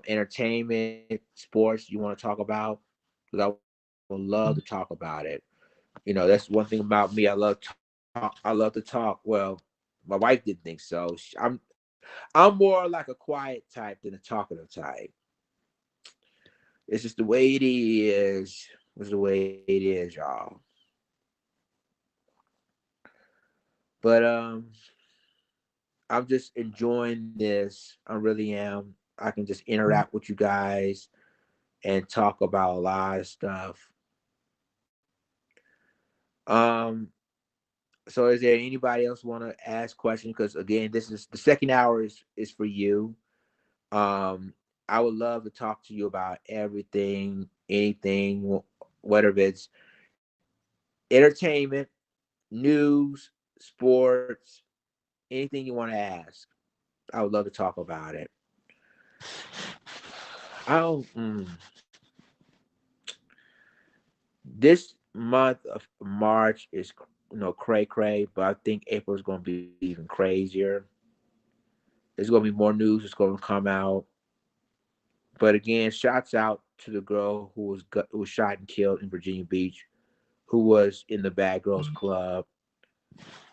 entertainment, sports you want to talk about, because I would love to talk about it. That's one thing about me. I love to talk. Well, my wife didn't think so. I'm more like a quiet type than a talkative type. It's just the way it is. It's the way it is, y'all. But I'm just enjoying this. I really am. I can just interact with you guys and talk about a lot of stuff. Um, so is there anybody else want to ask questions? Because again, this is the second hour is for you. Um, I would love to talk to you about everything, anything, whether it's entertainment, news, sports, anything you want to ask. I would love to talk about it. I don't. This month of March is cray cray, but I think April is going to be even crazier. There's going to be more news that's going to come out. But again, shouts out to the girl who was shot and killed in Virginia Beach, who was in the Bad Girls Club.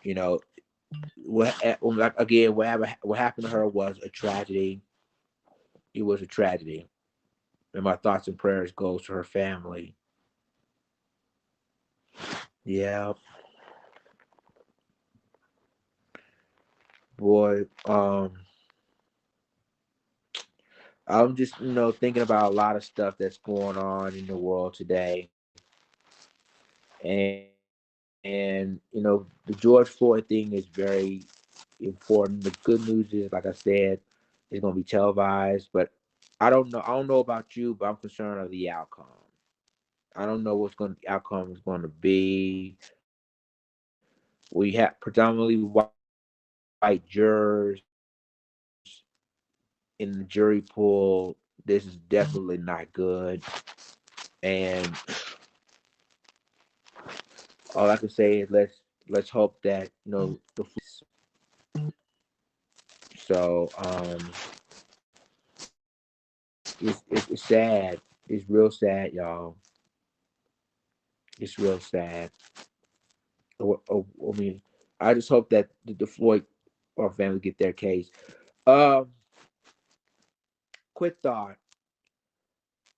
You know, again, what happened to her was a tragedy. It was a tragedy, and my thoughts and prayers goes to her family. Yeah, boy. I'm just thinking about a lot of stuff that's going on in the world today, and the George Floyd thing is very important. The good news is, like I said, it's going to be televised, but I don't know about you, but I'm concerned of the outcome. I don't know the outcome is going to be. We have predominantly white jurors in the jury pool. This is definitely not good, and all I can say is let's hope that the so it's sad. It's real sad, y'all. It's real sad. I mean, I just hope that the Floyd or family get their case. Um, quick thought,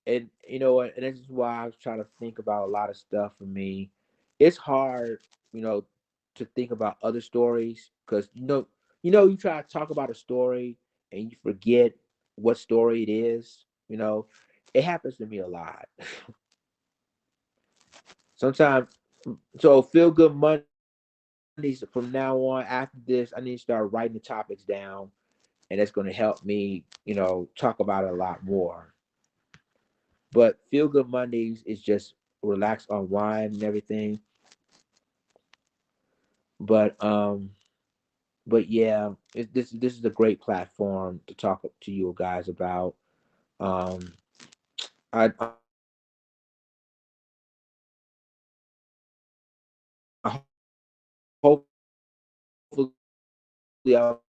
and you know what? And this is why I was trying to think about a lot of stuff for me. It's hard, you know, to think about other stories because you try to talk about a story and you forget what story it is. It happens to me a lot. Sometimes, so feel good Mondays from now on. After this, I need to start writing the topics down, and that's going to help me, talk about it a lot more. But feel good Mondays is just relax, unwind, and everything. But but yeah, this is a great platform to talk to you guys about. Um, I hopefully I'll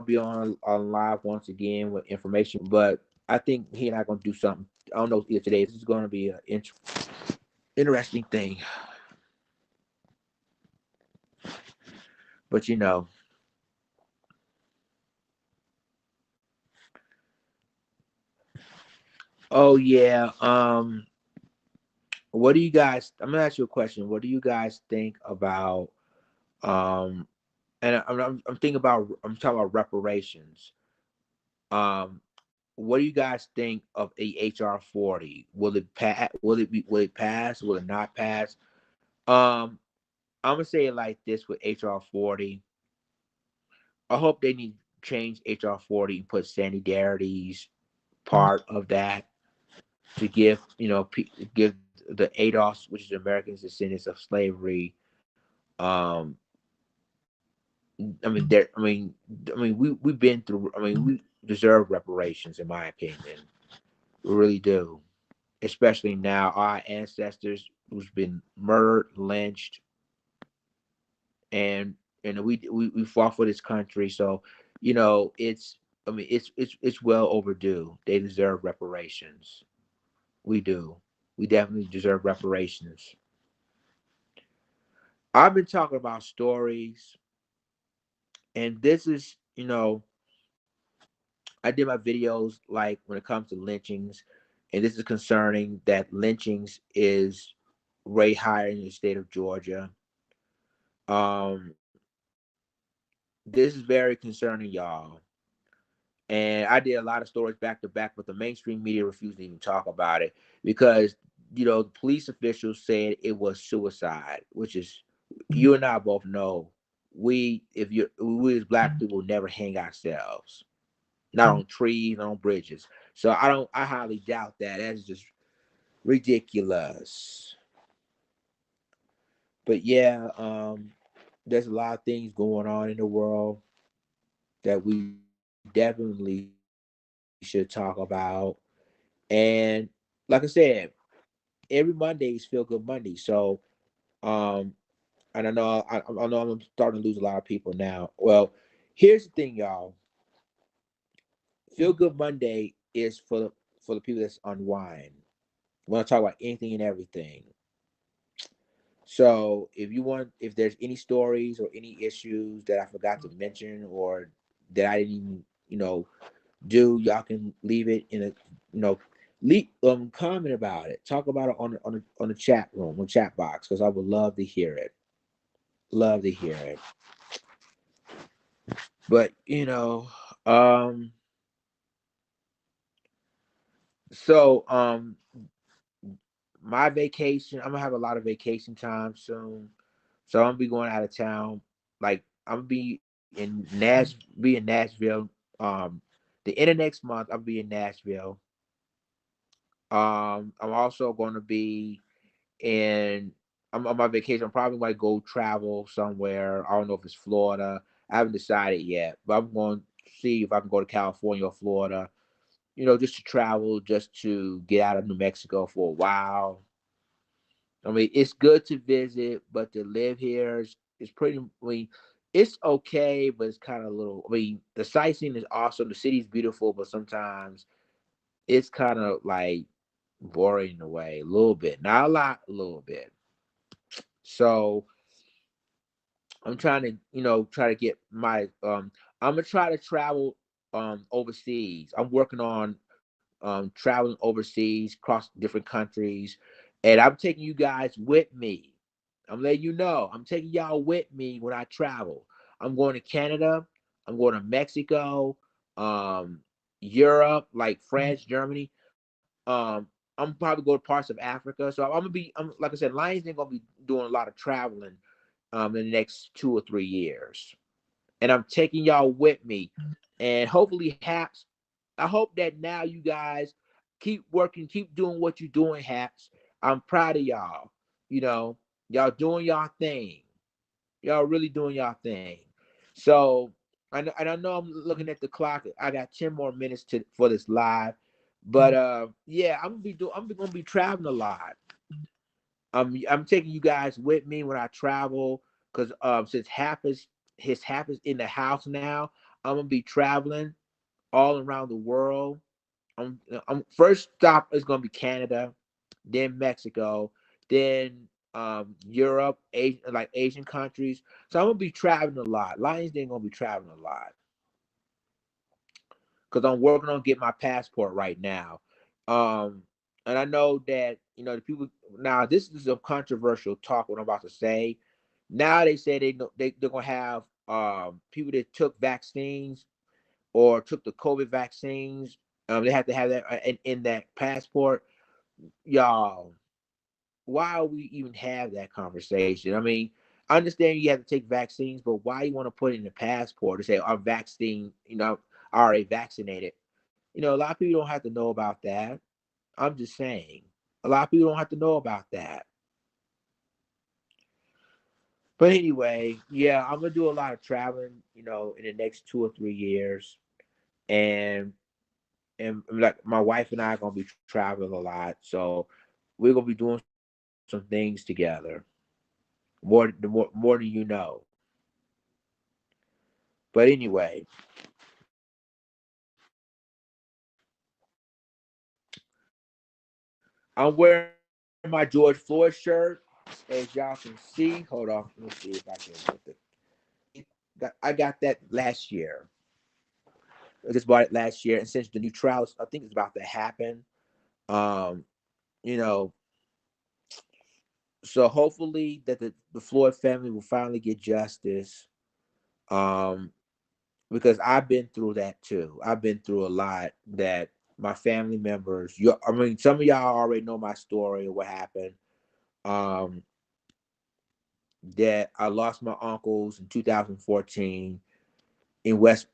be on live once again with information. But I think he and I gonna do something. I don't know either today. This is gonna be an interesting thing. But oh yeah. What do you guys? I'm gonna ask you a question. What do you guys think about? Um, and I'm thinking about. I'm talking about reparations. Um, what do you guys think of a HR 40? Will it pass? Will it be? Will it pass? Will it not pass? Um, I'm gonna say it like this with HR 40. I hope they need to change HR 40 and put solidarity's part of that to give give the ADOS, which is Americans Descendants of Slavery. Um, I mean, we've been through. I mean, we deserve reparations, in my opinion. We really do, especially now. Our ancestors who's been murdered, lynched, and we fought for this country. So, it's. I mean, it's well overdue. They deserve reparations. We do. We definitely deserve reparations. I've been talking about stories, and this is, I did my videos like when it comes to lynchings, and this is concerning that lynchings is way higher in the state of Georgia. Um, this is very concerning, y'all. And I did a lot of stories back to back, but the mainstream media refused to even talk about it because, the police officials said it was suicide, which is, you and I both know, we as black people never hang ourselves, not on trees, not on bridges. So I highly doubt that. That's just ridiculous. But yeah, there's a lot of things going on in the world that we definitely should talk about. And like I said, every Monday is Feel Good Monday. So, um, and I know I'm starting to lose a lot of people now. Well, here's the thing, y'all. Feel Good Monday is for the people that's unwind. We want to talk about anything and everything. So if there's any stories or any issues that I forgot to mention or that I didn't even, do, y'all can leave it in a, leave comment about it. Talk about it on the chat room, on chat box, because I would love to hear it. Love to hear it. But so my vacation, I'm gonna have a lot of vacation time soon. So I'm gonna be going out of town. Like I'm gonna be in Nashville. Um, the end of next month, I'll be in Nashville. I'm also gonna be in. I'm on my vacation. I'm probably gonna go travel somewhere. I don't know if it's Florida. I haven't decided yet, but I'm going to see if I can go to California or Florida. Just to travel, just to get out of New Mexico for a while. I mean, it's good to visit, but to live here is pretty. I mean, it's okay, but it's kind of a little. I mean, the sightseeing is awesome. The city's beautiful, but sometimes it's kind of like boring in a way, a little bit, not a lot, a little bit. So I'm trying to, try to get my. I'm gonna try to travel overseas. I'm working on traveling overseas, across different countries, and I'm taking you guys with me. I'm letting you know I'm taking y'all with me when I travel. I'm going to Canada. I'm going to Mexico, um, Europe, like France, Germany. I'm probably go to parts of Africa. So I'm gonna be. I'm like I said, Lions ain't gonna be doing a lot of traveling in the next 2 or 3 years, and I'm taking y'all with me, and hopefully, Haps. I hope that now you guys keep working, keep doing what you're doing, Haps. I'm proud of y'all. You know, y'all doing y'all thing. Y'all really doing y'all thing. So, and I know I'm looking at the clock. I got 10 more minutes for this live, but yeah, I'm gonna be traveling a lot. I'm taking you guys with me when I travel because since his half is in the house now, I'm gonna be traveling all around the world. I'm first stop is gonna be Canada, then Mexico, then Europe, like Asian countries. So I'm gonna be traveling a lot. Lions Den gonna be traveling a lot because I'm working on getting my passport right now. Um, and I know that the people now. This is a controversial talk. What I'm about to say. Now they say they're gonna have people that took vaccines or took the COVID vaccines. They have to have that in that passport. Y'all, why we even have that conversation? I mean, I understand you have to take vaccines, but why you want to put it in the passport to say I'm vaccine, already vaccinated? A lot of people don't have to know about that. I'm just saying. A lot of people don't have to know about that. But anyway, yeah, I'm gonna do a lot of traveling, in the next 2 or 3 years, and like my wife and I are gonna be traveling a lot, so we're gonna be doing some things together, more than you know. But anyway, I'm wearing my George Floyd shirt, as y'all can see. Hold on, let me see if I can get I got that last year. I just bought it last year, and since the new trials, I think it's about to happen. Um, you know, so hopefully that the Floyd family will finally get justice. Um, because I've been through that too. I've been through a lot that my family members. I mean, some of y'all already know my story or what happened. Um, that I lost my uncles in 2014 in West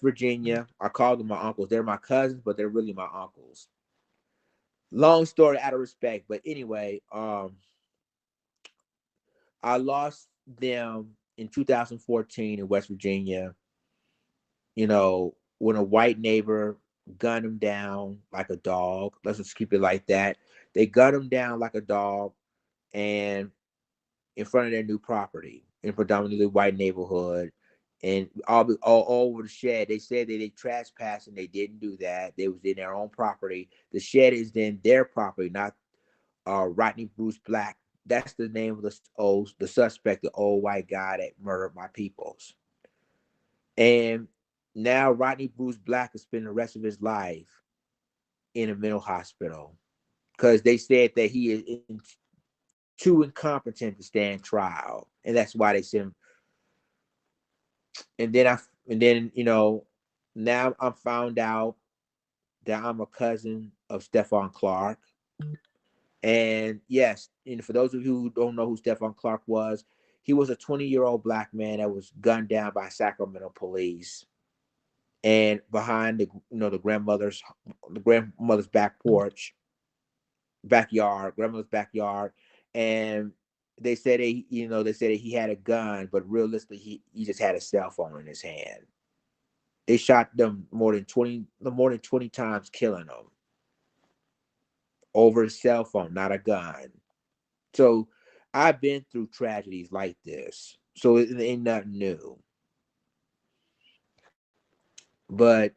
Virginia. I called them my uncles. They're my cousins, but they're really my uncles. Long story out of respect, but anyway, I lost them in 2014 in West Virginia. When a white neighbor gunned him down like a dog. Let's just keep it like that. They gunned him down like a dog, and in front of their new property in a predominantly white neighborhood. And all over the shed, they said that they trespassed and they didn't do that. They was in their own property. The shed is then their property, not Rodney Bruce Black. That's the name of the suspect, the old white guy that murdered my peoples. And now Rodney Bruce Black has spent the rest of his life in a mental hospital because they said that he is too incompetent to stand trial, and that's why they sent him. And then now I'm found out that I'm a cousin of Stephon Clark. And yes, for those of you who don't know who Stephon Clark was, he was a 20-year-old black man that was gunned down by Sacramento police, and behind the grandmother's back porch, grandmother's backyard. And they said that he had a gun, but realistically he just had a cell phone in his hand. They shot them more than 20 times, killing them over a cell phone, not a gun. So I've been through tragedies like this, so it ain't nothing new. But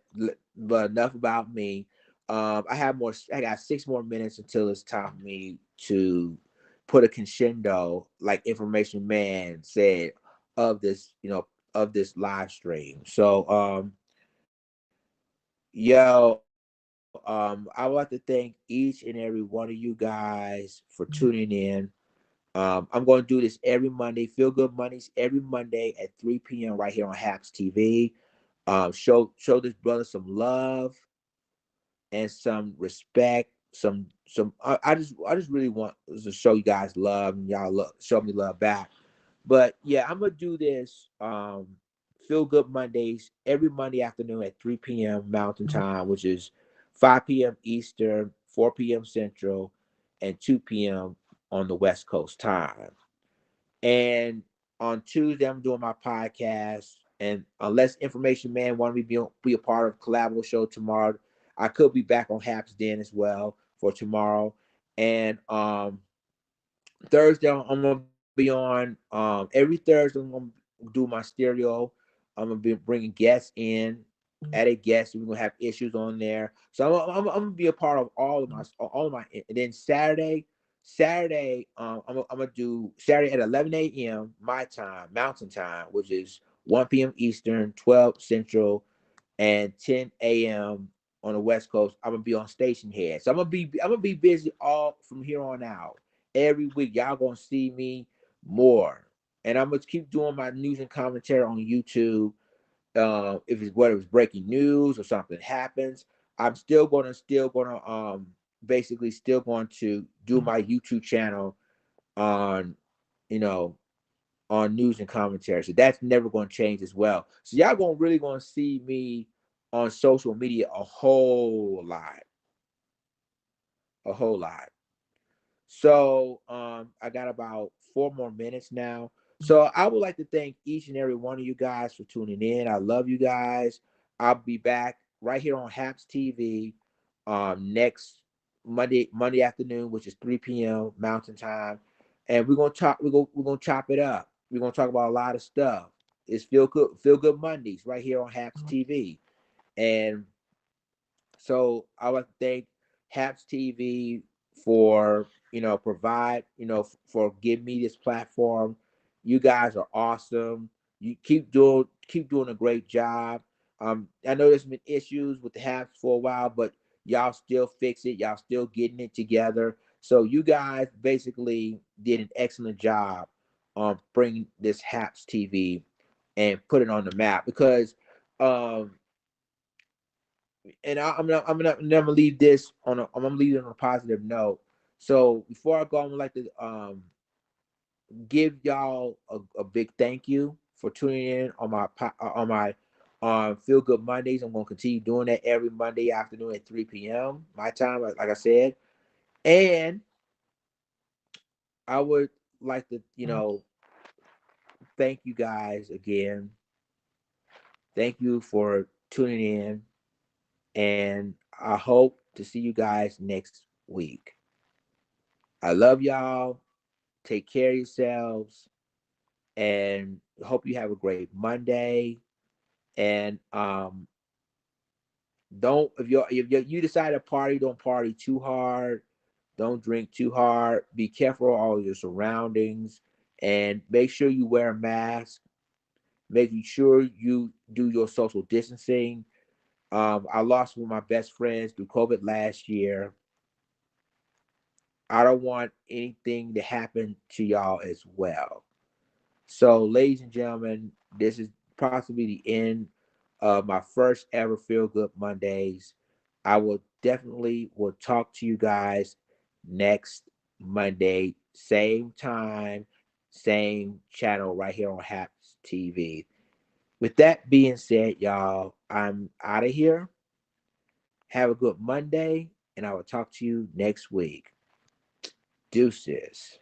but enough about me. I have more. I got 6 more minutes until it's time for me to put a crescendo, like Information Man said, of this live stream. So yo, I would like to thank each and every one of you guys for tuning in. I'm going to do this every Monday. Feel Good Mondays every Monday at 3 p.m. right here on Hacks TV. Show this brother some love and some respect. I just really want to show you guys love, and y'all show me love back. But yeah, I'm gonna do this. Feel Good Mondays every Monday afternoon at 3 p.m. Mountain Time, which is 5 p.m. Eastern, 4 p.m. Central, and 2 p.m. on the West Coast time. And on Tuesday, I'm doing my podcast. And unless Information Man want me to be a part of Collaborative Show tomorrow, I could be back on Haps Den as well for tomorrow. And Thursday, I'm gonna be on. Every Thursday, I'm gonna do my stereo. I'm gonna be bringing guests in, added guests. We're gonna have issues on there. So I'm gonna be a part of all of my. And then Saturday, I'm gonna do Saturday at 11 a.m. my time, Mountain Time, which is 1 p.m. Eastern, 12 Central, and 10 a.m. on the West Coast. I'm gonna be on Station Head, so I'm gonna be busy all from here on out. Every week, y'all gonna see me more, and I'm gonna keep doing my news and commentary on YouTube. If it's whether it's breaking news or something happens, I'm still gonna basically still going to do my YouTube channel on you know on news and commentary. So that's never going to change as well. So y'all going to see me on social media a whole lot. So I got about 4 more minutes now. So I would like to thank each and every one of you guys for tuning in. I love you guys. I'll be back right here on Haps TV next Monday afternoon, which is 3 p.m. Mountain Time, and we're gonna chop it up. We're gonna talk about a lot of stuff. It's Feel Good Mondays right here on Haps TV, and so I would like to thank Haps TV for provide for giving me this platform. You guys are awesome. You keep doing a great job. I know there's been issues with the Haps for a while, but y'all still fix it. Y'all still getting it together. So you guys basically did an excellent job on bringing this Haps TV and put it on the map because um and I'm gonna leave this on I'm gonna leave it on a positive note. So before I go, I'm like to give y'all a big thank you for tuning in on my Feel Good Mondays. I'm gonna continue doing that every Monday afternoon at 3 p.m. my time, like I said. And I would like to thank you guys again. Thank you for tuning in, and I hope to see you guys next week. I love y'all. Take care of yourselves and hope you have a great Monday. And don't if you decide to party, don't party too hard. Don't drink too hard. Be careful of all your surroundings and make sure you wear a mask. Making sure you do your social distancing. I lost one of my best friends through COVID last year. I don't want anything to happen to y'all as well. So, ladies and gentlemen, this is possibly the end of my first ever Feel Good Mondays. I will talk to you guys next Monday, same time, same channel right here on Haps TV. With that being said, y'all, I'm out of here. Have a good Monday, and I will talk to you next week. Deuces.